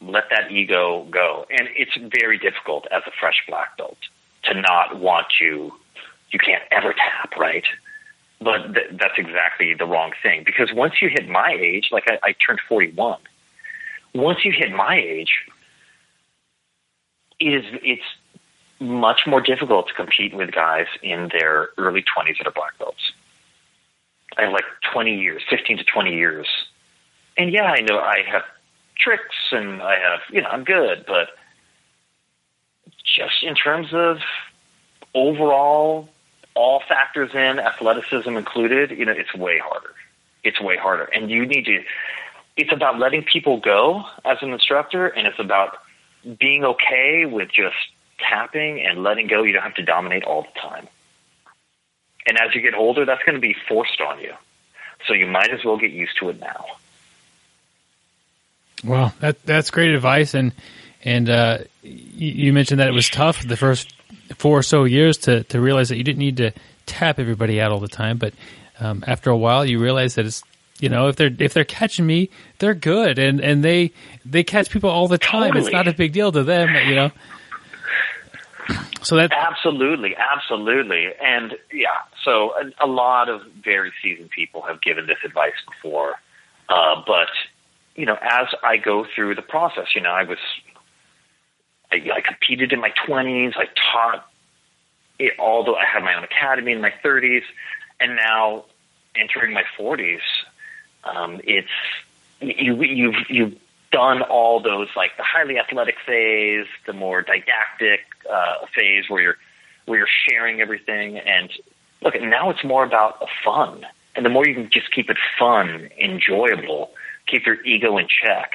let that ego go. And it's very difficult as a fresh black belt to not want to. You can't ever tap, right? But that's exactly the wrong thing, because once you hit my age, like I turned 41. Once you hit my age, it's much more difficult to compete with guys in their early 20s that are black belts. I have like 20 years, 15 to 20 years. And yeah, I know I have tricks and I have, you know, I'm good, but just in terms of overall, all factors in, athleticism included, you know, it's way harder. It's way harder. And you need to, it's about letting people go as an instructor, and it's about being okay with just tapping and letting go. You don't have to dominate all the time. And as you get older, that's going to be forced on you. So you might as well get used to it now. Well, that's great advice. And you mentioned that it was tough the first 4 or so years to realize that you didn't need to tap everybody out all the time. But after a while, you realize that it's, you know, if they're catching me, they're good, and they catch people all the time. Totally. It's not a big deal to them, you know. So that absolutely. And yeah, so a lot of very seasoned people have given this advice before, but you know, as I go through the process, you know, I competed in my 20s. I taught it, although I had my own academy in my 30s, and now entering my 40s, it's you've done all those, like the highly athletic phase, the more didactic phase where you're sharing everything, and look, now it's more about fun. And the more you can just keep it fun, enjoyable, keep your ego in check,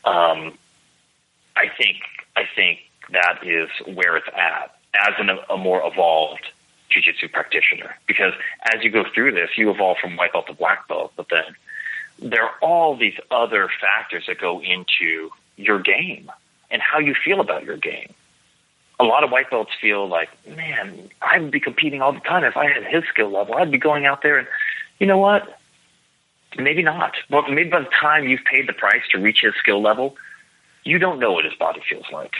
I think that is where it's at as a more evolved jiu-jitsu practitioner. Because as you go through this, you evolve from white belt to black belt, but then there are all these other factors that go into your game and how you feel about your game. A lot of white belts feel like, man, I would be competing all the time. If I had his skill level, I'd be going out there, and you know what? Maybe not. But maybe by the time you've paid the price to reach his skill level, you don't know what his body feels like.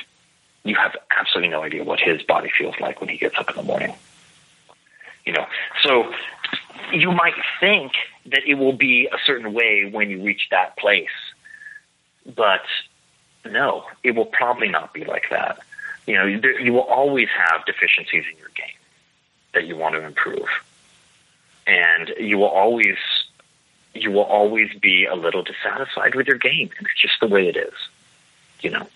You have absolutely no idea what his body feels like when he gets up in the morning. You know, so you might think that it will be a certain way when you reach that place, but no, it will probably not be like that. You know, you will always have deficiencies in your game that you want to improve, and you will always be a little dissatisfied with your game, and it's just the way it is. You know,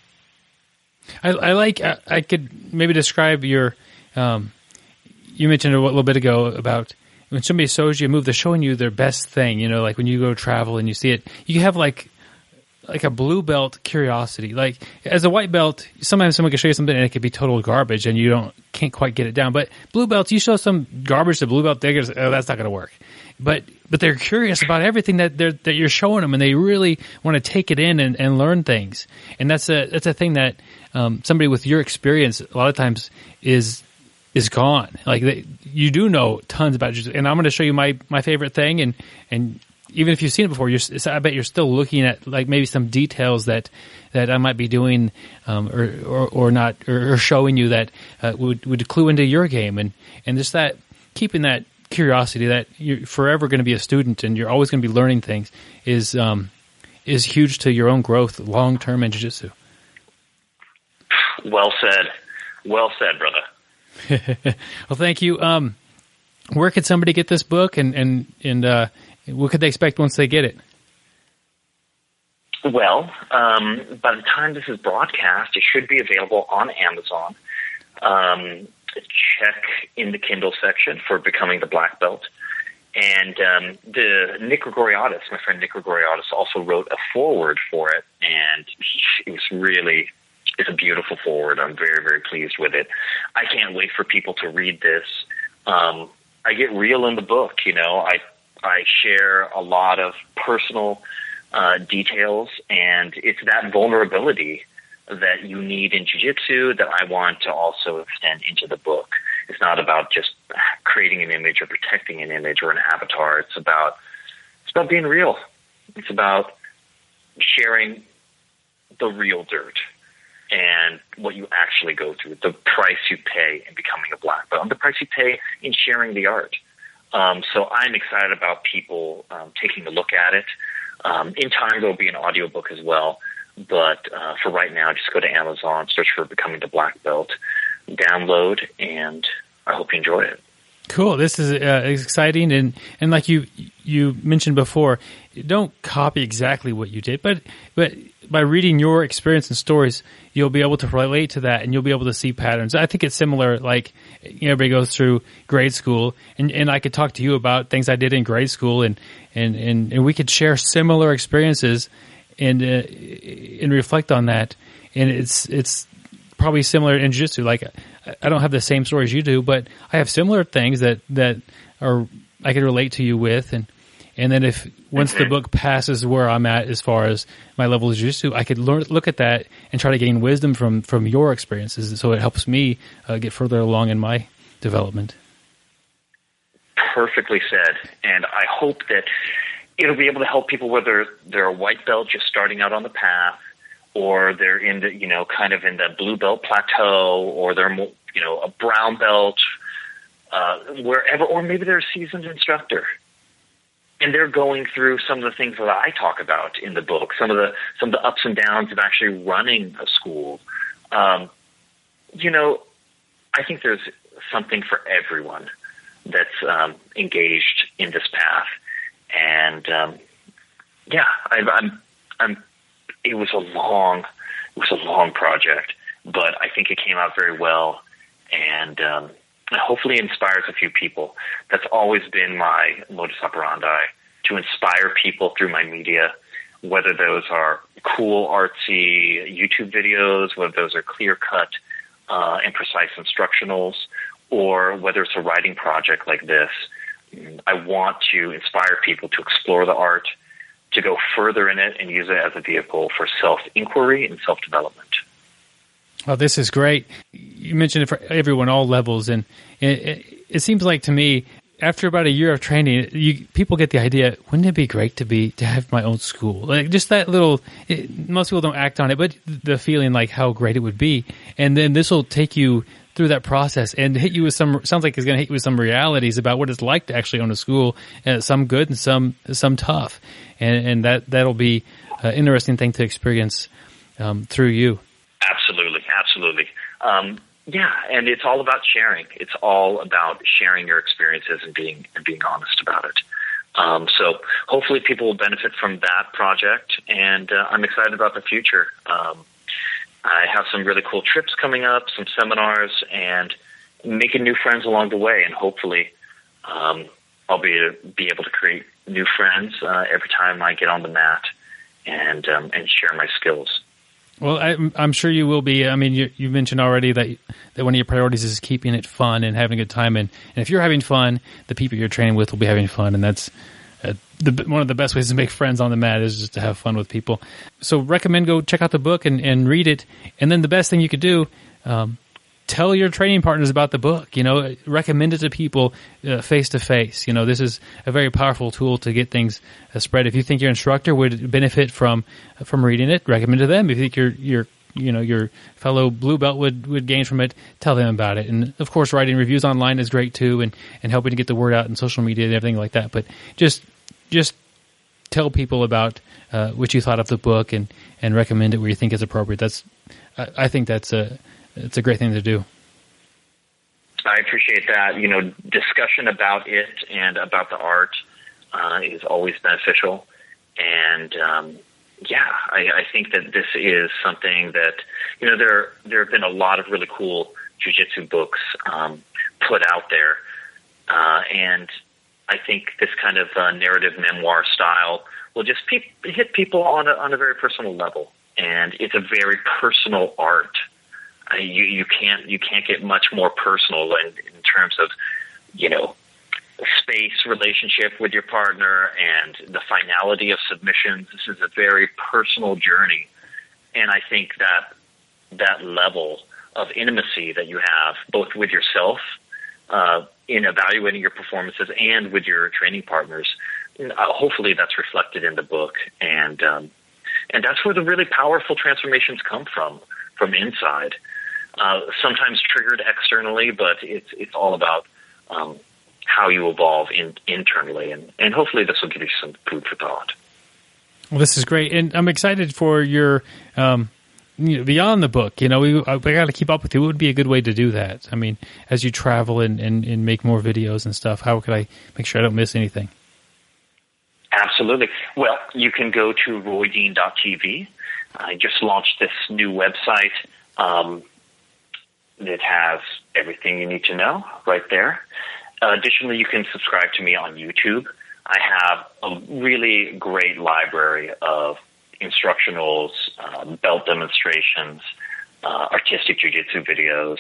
I could maybe describe your. You mentioned a little bit ago about when somebody shows you a move, they're showing you their best thing. You know, like when you go travel and you see it, you have like a blue belt curiosity. Like as a white belt, sometimes someone can show you something and it could be total garbage and you can't quite get it down. But blue belts, you show some garbage to blue belt, they're gonna say, oh, that's not going to work. But they're curious about everything that you're showing them, and they really want to take it in and learn things. And that's a thing that somebody with your experience a lot of times is is gone. Like you do know tons about jiu-jitsu, and I'm going to show you my favorite thing, and even if you've seen it before, I bet you're still looking at like maybe some details that I might be doing, or not, or showing you that would clue into your game, and just that keeping that curiosity that you're forever going to be a student and you're always going to be learning things is huge to your own growth long term in jiu-jitsu. Well said, brother. Well, thank you. Where could somebody get this book, and what could they expect once they get it? Well, by the time this is broadcast, it should be available on Amazon. Check in the Kindle section for Becoming the Black Belt. And the Nick Gregoriadis, my friend Nick Gregoriadis, also wrote a foreword for it, and it's a beautiful foreword. I'm very, very pleased with it. I can't wait for people to read this. I get real in the book, I share a lot of personal details, and it's that vulnerability that you need in jiu-jitsu that I want to also extend into the book. It's not about just creating an image or protecting an image or an avatar. It's about being real. It's about sharing the real dirt and what you actually go through, the price you pay in becoming a black belt, and the price you pay in sharing the art. So I'm excited about people taking a look at it. In time, there will be an audiobook as well. But for right now, just go to Amazon, search for Becoming the Black Belt, download, and I hope you enjoy it. Cool. This is exciting. And like you mentioned before, don't copy exactly what you did, but by reading your experience and stories, you'll be able to relate to that, and you'll be able to see patterns. I think it's similar, like everybody goes through grade school, and I could talk to you about things I did in grade school, and we could share similar experiences and reflect on that. And it's probably similar in jiu-jitsu. Like, I don't have the same stories you do, but I have similar things that are I can relate to you with, and then once the book passes where I'm at as far as my level of jiu-jitsu, I could look at that and try to gain wisdom from your experiences, so it helps me get further along in my development. Perfectly said, and I hope that it'll be able to help people whether they're a white belt just starting out on the path, or they're in the, kind of in the blue belt plateau, or they're, a brown belt, wherever, or maybe they're a seasoned instructor. And they're going through some of the things that I talk about in the book, some of the ups and downs of actually running a school. I think there's something for everyone that's engaged in this path. And it was a long project, but I think it came out very well, and hopefully inspires a few people. That's always been my modus operandi, to inspire people through my media, whether those are cool, artsy YouTube videos, whether those are clear-cut and precise instructionals, or whether it's a writing project like this. I want to inspire people to explore the art, to go further in it, and use it as a vehicle for self-inquiry and self-development. Oh, this is great. You mentioned it for everyone, all levels, and it seems like to me, after about a year of training, people get the idea, wouldn't it be great to have my own school? Like, just that little, most people don't act on it, but the feeling like how great it would be. And then this will take you through that process and hit you with sounds like it's going to hit you with some realities about what it's like to actually own a school, some good and some tough. And that'll be an interesting thing to experience through you. Absolutely. And it's all about sharing. It's all about sharing your experiences and being honest about it. So hopefully people will benefit from that project, and I'm excited about the future. I have some really cool trips coming up, some seminars, and making new friends along the way. And hopefully, I'll be able to create new friends every time I get on the mat and share my skills. Well, I'm sure you will be. I mean, you mentioned already that one of your priorities is keeping it fun and having a good time. And if you're having fun, the people you're training with will be having fun. And that's one of the best ways to make friends on the mat is just to have fun with people. So recommend go check out the book and read it. And then the best thing you could do, tell your training partners about the book. Recommend it to people face to face. This is a very powerful tool to get things spread. If you think your instructor would benefit from reading it, recommend it to them. If you think your fellow blue belt would gain from it, tell them about it. And of course, writing reviews online is great too, and helping to get the word out in social media and everything like that. But just tell people about what you thought of the book and recommend it where you think it's appropriate. I think it's a great thing to do. I appreciate that. Discussion about it and about the art is always beneficial. And I think that this is something that, there have been a lot of really cool jiu-jitsu books put out there. And I think this kind of narrative memoir style will just hit people on a very personal level. And it's a very personal art. You can't get much more personal in terms of, space relationship with your partner and the finality of submissions. This is a very personal journey. And I think that level of intimacy that you have both with yourself in evaluating your performances and with your training partners, hopefully that's reflected in the book. And that's where the really powerful transformations come from inside. Sometimes triggered externally, but it's all about how you evolve internally, and hopefully this will give you some food for thought. Well, this is great, and I'm excited for your beyond the book. We got to keep up with you. What would be a good way to do that? I mean, as you travel and make more videos and stuff, how could I make sure I don't miss anything? Absolutely. Well, you can go to rorydean.tv. I just launched this new website. It has everything you need to know right there. Additionally, you can subscribe to me on YouTube. I have a really great library of instructionals, belt demonstrations, artistic jiu-jitsu videos,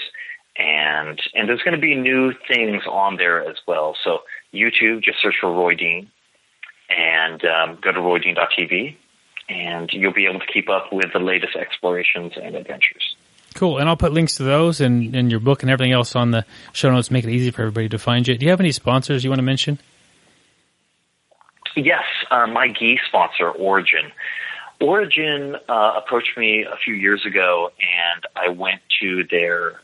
and there's going to be new things on there as well. So YouTube, just search for Rory Dean and go to rorydean.tv, and you'll be able to keep up with the latest explorations and adventures. Cool, and I'll put links to those and your book and everything else on the show notes, make it easy for everybody to find you. Do you have any sponsors you want to mention? Yes, my gi sponsor, Origin. Origin approached me a few years ago, and I went to their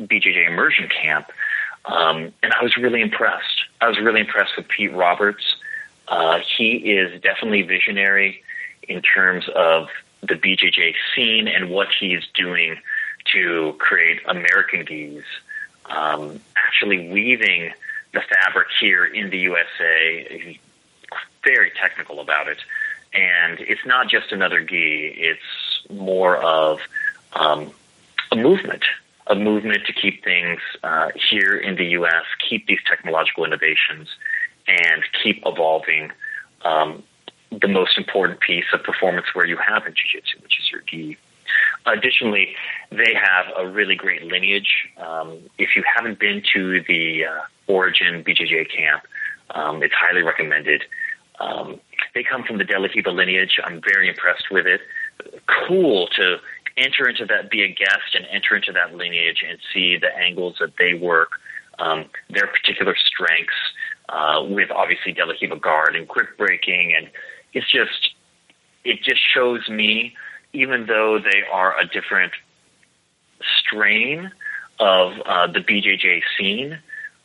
BJJ immersion camp, and I was really impressed. I was really impressed with Pete Roberts. He is definitely visionary in terms of the BJJ scene and what he's doing to create American gis, actually weaving the fabric here in the USA. He's very technical about it. And it's not just another gi, it's more of a movement to keep things here in the U.S., keep these technological innovations, and keep evolving the most important piece of performance where you have in jiu-jitsu, which is your gi. Additionally, they have a really great lineage. If you haven't been to the Origin BJJ camp, it's highly recommended. They come from the De La Riva lineage. I'm very impressed with it. Cool to enter into that, be a guest and enter into that lineage and see the angles that they work, their particular strengths, with obviously De La Riva guard and grip breaking. And it just shows me, even though they are a different strain of the BJJ scene,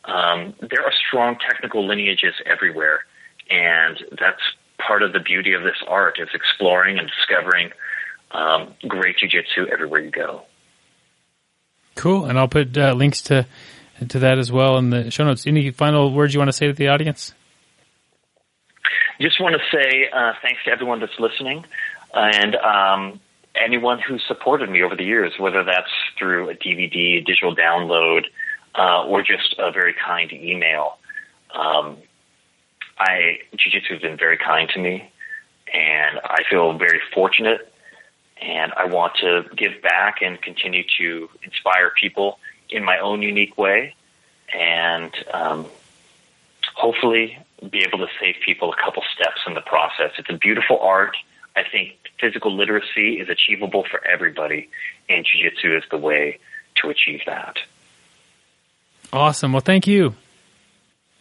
there are strong technical lineages everywhere. And that's part of the beauty of this art, is exploring and discovering great jiu-jitsu everywhere you go. Cool. And I'll put links to that as well in the show notes. Any final words you want to say to the audience? Just want to say thanks to everyone that's listening, and anyone who supported me over the years, whether that's through a DVD, a digital download, or just a very kind email. Jiu-Jitsu has been very kind to me, and I feel very fortunate, and I want to give back and continue to inspire people in my own unique way, and hopefully be able to save people a couple steps in the process. It's a beautiful art. I think physical literacy is achievable for everybody, and Jiu-Jitsu is the way to achieve that. Awesome. Well, thank you.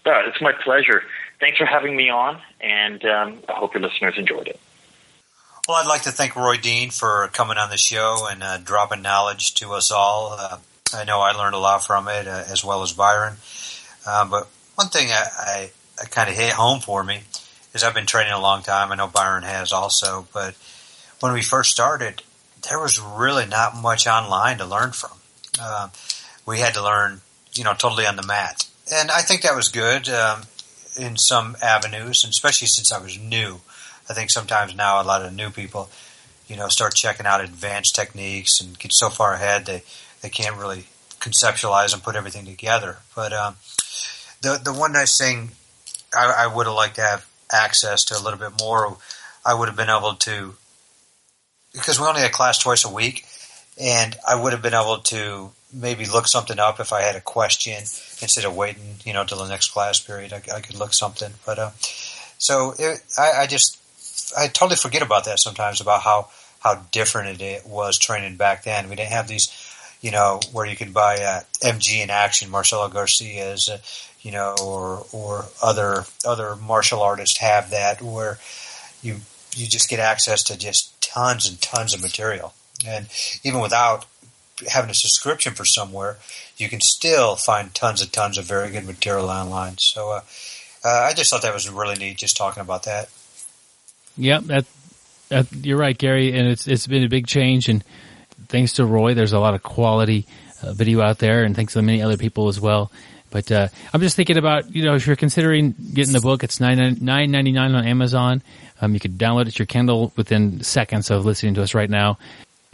It's my pleasure. Thanks for having me on, and I hope your listeners enjoyed it. Well, I'd like to thank Rory Dean for coming on the show and dropping knowledge to us all. I know I learned a lot from it, as well as Byron. But one thing I kind of hit home for me is I've been training a long time. I know Byron has also. But when we first started, there was really not much online to learn from. We had to learn, totally on the mat. And I think that was good in some avenues, and especially since I was new. I think sometimes now a lot of new people, start checking out advanced techniques and get so far ahead they can't really conceptualize and put everything together. But the one nice thing I would have liked to have access to a little bit more, I would have been able to, because we only had class twice a week, and I would have been able to maybe look something up if I had a question instead of waiting, till the next class period. I could look something. But I totally forget about that sometimes, about how different it was training back then. We didn't have these, where you could buy MG in action, Marcelo Garcia's, or other martial artists have that, where you just get access to just tons and tons of material. And even without having a subscription for somewhere, you can still find tons and tons of very good material online. So I just thought that was really neat, just talking about that. Yep, you're right, Gary, and it's been a big change. And thanks to Roy, there's a lot of quality video out there, and thanks to many other people as well. But I'm just thinking about, if you're considering getting the book, it's $9.99 on Amazon. You could download it to your Kindle within seconds of listening to us right now.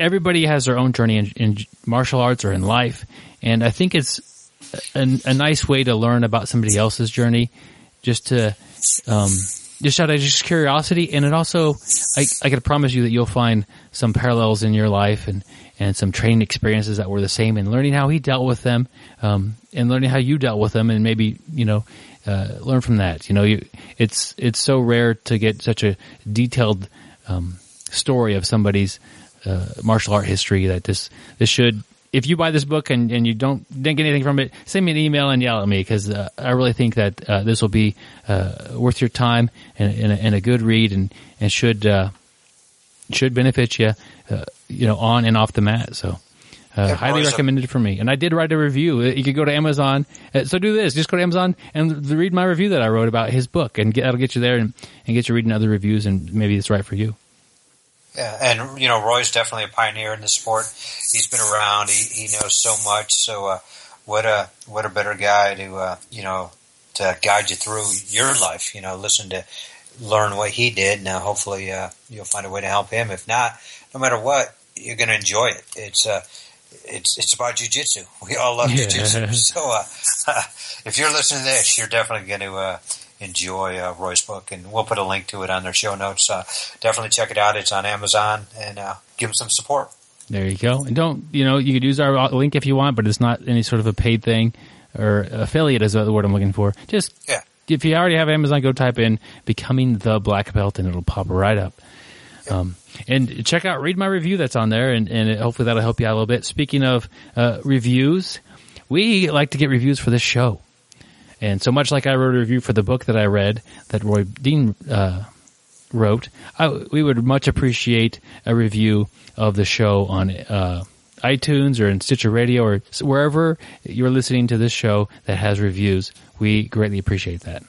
Everybody has their own journey in martial arts or in life, and I think it's a nice way to learn about somebody else's journey, just out of just curiosity. And it also, I can promise you that you'll find some parallels in your life and some training experiences that were the same, and learning how he dealt with them, and learning how you dealt with them, and maybe, learn from that. It's so rare to get such a detailed story of somebody's martial art history that this should, if you buy this book and you didn't get anything from it, send me an email and yell at me, because I really think that this will be worth your time and a good read, and should benefit you, on and off the mat. So highly recommended for me. And I did write a review. You could go to Amazon. So do this. Just go to Amazon and read my review that I wrote about his book, and that'll get you there and get you reading other reviews, and maybe it's right for you. Yeah, and Roy's definitely a pioneer in the sport. He's been around. He knows so much. So what a better guy to to guide you through your life. Learn what he did. Now, hopefully, you'll find a way to help him. If not, no matter what, you're going to enjoy it. It's about Jiu-Jitsu. We all love Jiu-Jitsu. So if you're listening to this, you're definitely going to enjoy Roy's book, and we'll put a link to it on their show notes. Definitely check it out. It's on Amazon, and give them some support. There you go. And don't, you could use our link if you want, but it's not any sort of a paid thing, or affiliate is the word I'm looking for. Just, if you already have Amazon, go type in Becoming the Black Belt, and it'll pop right up. And check out, read my review that's on there, and hopefully that'll help you out a little bit. Speaking of reviews, we like to get reviews for this show. And so much like I wrote a review for the book that I read, that Rory Dean wrote, we would much appreciate a review of the show on iTunes or in Stitcher Radio or wherever you're listening to this show that has reviews. We greatly appreciate that.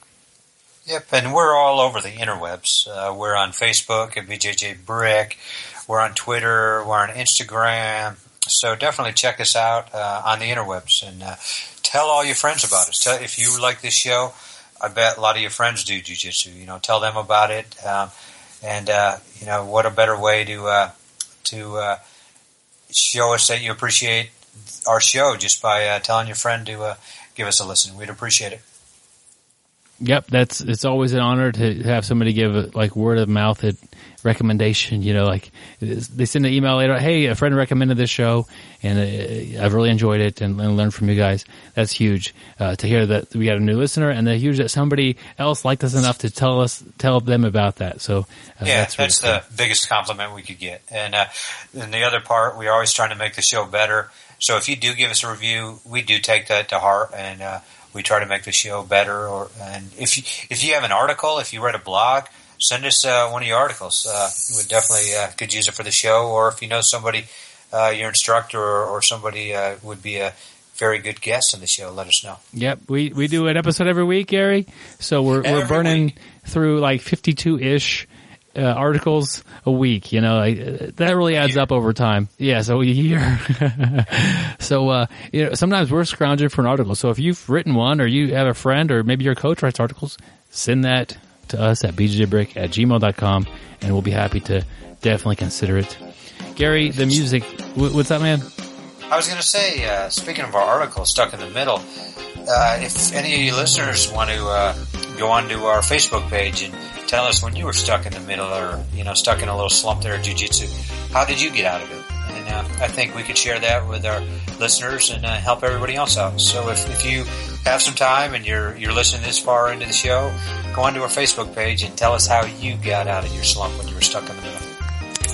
Yep, and we're all over the interwebs. We're on Facebook at BJJ Brick. We're on Twitter. We're on Instagram. So definitely check us out on the interwebs, and tell all your friends about us. If you like this show, I bet a lot of your friends do Jiu-Jitsu. Tell them about it. What a better way to show us that you appreciate our show, just by telling your friend to give us a listen. We'd appreciate it. Yep, it's always an honor to have somebody give word of mouth recommendation. They send an email later, hey, a friend recommended this show, and I've really enjoyed it and learned from you guys. That's huge to hear that we got a new listener, and huge that somebody else liked us enough to tell them about that. So that's the biggest compliment we could get. And the other part, we're always trying to make the show better. So if you do give us a review, we do take that to heart, and we try to make the show better. And if you have an article, if you read a blog, send us one of your articles. We definitely could use it for the show. Or if you know somebody, your instructor or somebody would be a very good guest on the show, let us know. Yep, we do an episode every week, Gary. So we're burning through like 52-ish articles a week. You know, that really adds up over time. Yeah, so a year. So sometimes we're scrounging for an article. So if you've written one, or you have a friend, or maybe your coach writes articles, send that to us at bjjbrick@gmail.com, and we'll be happy to definitely consider it. Gary, the music, what's that, man? I was going to say, speaking of our article, Stuck in the Middle, if any of you listeners want to go onto our Facebook page and tell us when you were stuck in the middle, or stuck in a little slump there in Jiu-Jitsu, how did you get out of it? And I think we could share that with our listeners and help everybody else out. So if you have some time and you're listening this far into the show, go onto our Facebook page and tell us how you got out of your slump when you were stuck in the middle.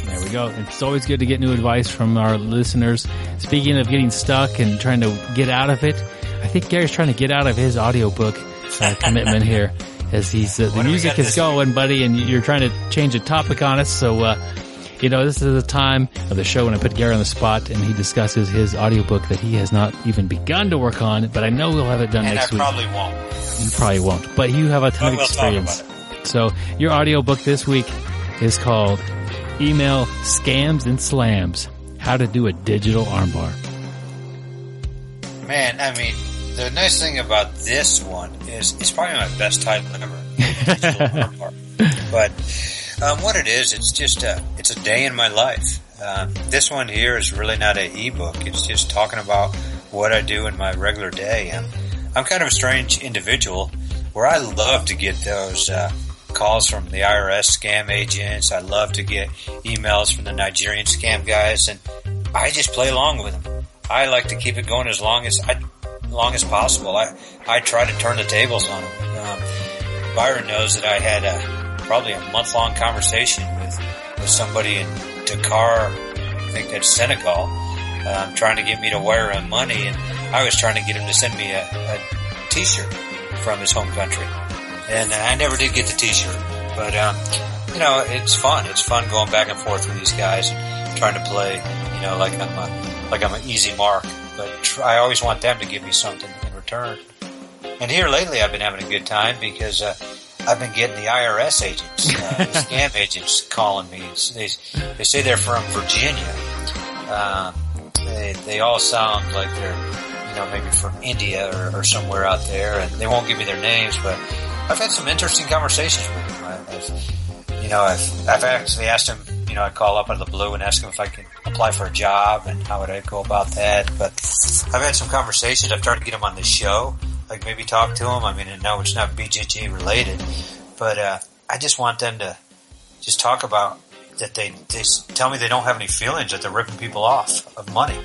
There we go. It's always good to get new advice from our listeners. Speaking of getting stuck and trying to get out of it, I think Gary's trying to get out of his audiobook commitment here, as he's the music is going, buddy, and you're trying to change a topic on us. So, this is the time of the show when I put Gary on the spot and he discusses his audiobook that he has not even begun to work on, but I know we'll have it done next week. And I probably won't. You probably won't, but you have a ton of experience. So your audiobook this week is called Email Scams and Slams, How to Do a Digital Armbar. Man, I mean, the nice thing about this one is it's probably my best title ever. Digital Armbar. But what it is, it's just it's a day in my life. This one here is really not an ebook. It's just talking about what I do in my regular day. I'm kind of a strange individual where I love to get those calls from the IRS scam agents. I love to get emails from the Nigerian scam guys, and I just play along with them. I like to keep it going as long as possible. I try to turn the tables on them. Byron knows that I had probably a month-long conversation with somebody in Dakar, I think that's Senegal, trying to get me to wire him money, and I was trying to get him to send me a T-shirt from his home country. And I never did get the T-shirt, but it's fun. It's fun going back and forth with these guys and trying to play, like I'm an easy mark. But I always want them to give me something in return. And here lately, I've been having a good time because I've been getting the IRS agents, the scam agents, calling me. They say they're from Virginia. They all sound like they're maybe from India or somewhere out there, and they won't give me their names, but I've had some interesting conversations with them. I've actually asked them, I call up out of the blue and ask them if I can apply for a job and how would I go about that. But I've had some conversations. I've tried to get them on the show, like maybe talk to them. I mean, no, it's not BJJ related, but I just want them to just talk about that they tell me they don't have any feelings, that they're ripping people off of money.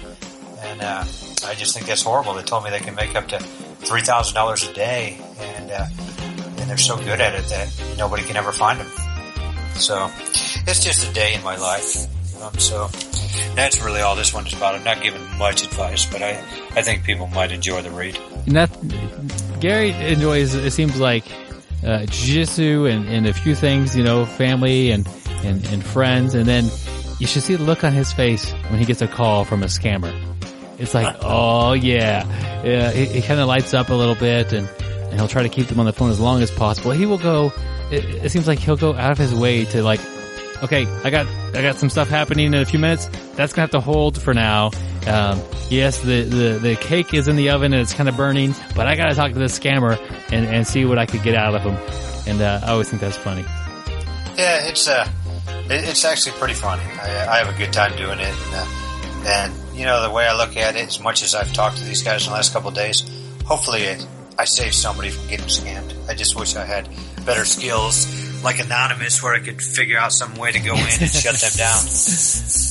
And I just think that's horrible. They told me they can make up to $3,000 a day, and they're so good at it that nobody can ever find them. So it's just a day in my life. So that's really all this one is about. I'm not giving much advice, but I think people might enjoy the read. Gary enjoys, it seems like, Jiu-Jitsu and a few things, family and friends, and then you should see the look on his face when he gets a call from a scammer. It's like, oh yeah. He kind of lights up a little bit, and he'll try to keep them on the phone as long as possible. He will go, it seems like he'll go out of his way to like, okay, I got some stuff happening in a few minutes. That's gonna have to hold for now. Yes, the cake is in the oven and it's kind of burning, but I gotta talk to this scammer and see what I could get out of him. And I always think that's funny. Yeah, it's actually pretty funny. I have a good time doing it, and the way I look at it, as much as I've talked to these guys in the last couple of days, hopefully I saved somebody from getting scammed. I just wish I had better skills, like Anonymous, where I could figure out some way to go in and shut them down.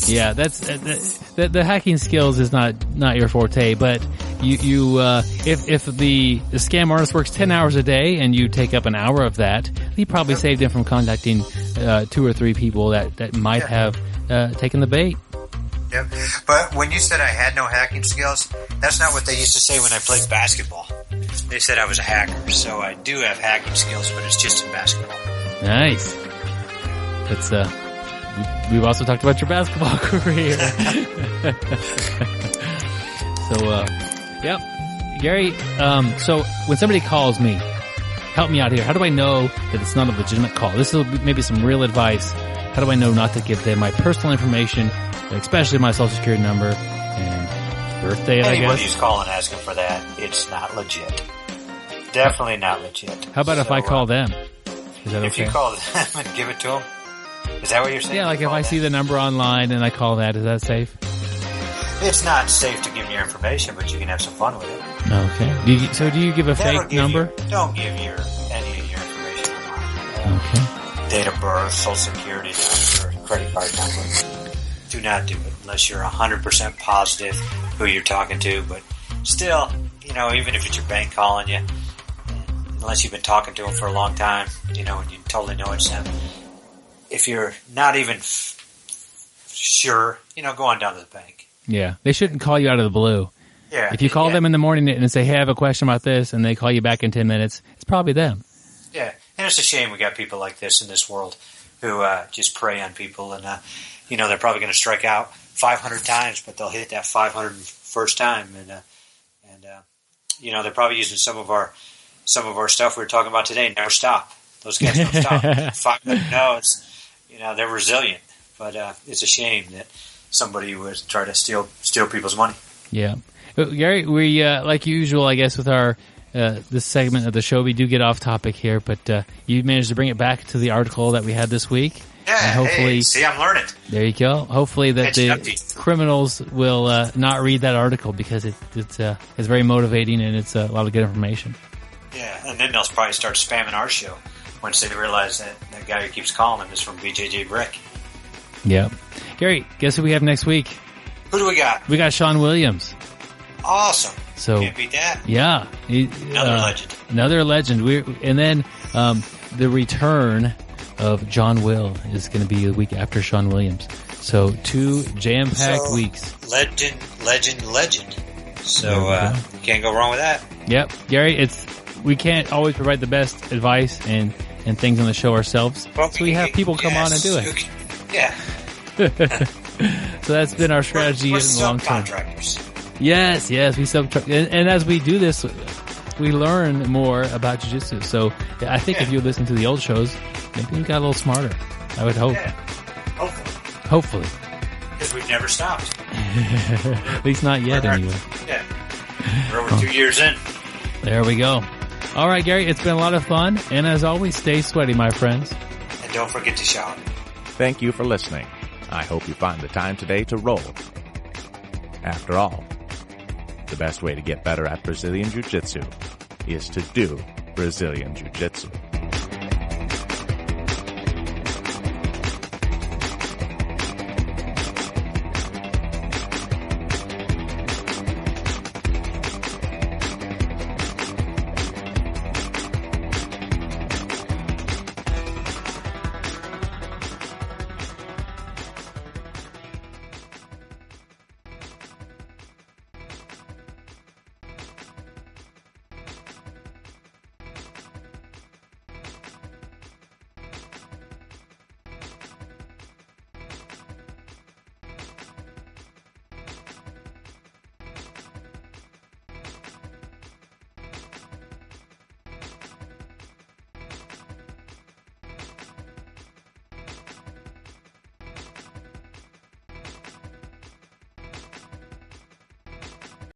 Yeah, that's the hacking skills is not your forte, but if the scam artist works 10 hours a day and you take up an hour of that, he probably saved him from contacting 2 or 3 people that might have taken the bait. Yep. But when you said I had no hacking skills, that's not what they used to say when I played basketball. They said I was a hacker, so I do have hacking skills, but it's just in basketball. Nice. That's we've also talked about your basketball career. So, yep. Gary, so when somebody calls me, help me out here. How do I know that it's not a legitimate call? This is maybe some real advice. How do I know not to give them my personal information, especially my social security number and birthday, I guess? Anybody who's calling asking for that, it's not legit. Definitely not legit. How about if I call them? Is that if okay? you call them and give it to them? Is that what you're saying? Yeah, like if I see the number online and I call that, is that safe? It's not safe to give them your information, but you can have some fun with it. Okay. So do you give a fake number? Don't give any of your information online. Okay. Date of birth, social security number, credit card number. Do not do it unless you're 100% positive who you're talking to. But still, even if it's your bank calling you, unless you've been talking to them for a long time, and you totally know it's them. If you're not even sure, go on down to the bank. Yeah. They shouldn't call you out of the blue. Yeah. If you call them in the morning and say, hey, I have a question about this, and they call you back in 10 minutes, it's probably them. Yeah. And it's a shame we got people like this in this world who just prey on people. And, they're probably going to strike out 500 times, but they'll hit that 501st time. And they're probably using some of our stuff we were talking about today. Never stop. Those guys don't stop. They're resilient. But it's a shame that somebody would try to steal people's money. Yeah. Gary, we, like usual, I guess, with our this segment of the show, we do get off topic here, but you managed to bring it back to the article that we had this week. Yeah, and hopefully, see, I'm learning. There you go. Hopefully that the criminals will not read that article because it's very motivating and it's a lot of good information. Yeah, and then they'll probably start spamming our show once they realize that that guy who keeps calling them is from BJJ Brick. Yeah. Gary, guess who we have next week? Who do we got? We got Sean Williams. Awesome. So, can't beat that. Yeah. Another legend. Another legend. And then the return of John Will is going to be a week after Sean Williams. So 2 jam-packed weeks. Legend. So you can't go wrong with that. Yep. Gary, we can't always provide the best advice and things on the show ourselves. So we have people come on and do it. Yeah. So that's been our strategy in the long term. Yes, we and as we do this, we learn more about jiu-jitsu. So I think if you listen to the old shows, maybe we got a little smarter. I would hope. Yeah. Hopefully. Because we've never stopped. At least not yet, anyway. Yeah. We're over 2 years in. There we go. All right, Gary, it's been a lot of fun. And as always, stay sweaty, my friends. And don't forget to shower. Thank you for listening. I hope you find the time today to roll. After all, the best way to get better at Brazilian Jiu Jitsu is to do Brazilian Jiu Jitsu.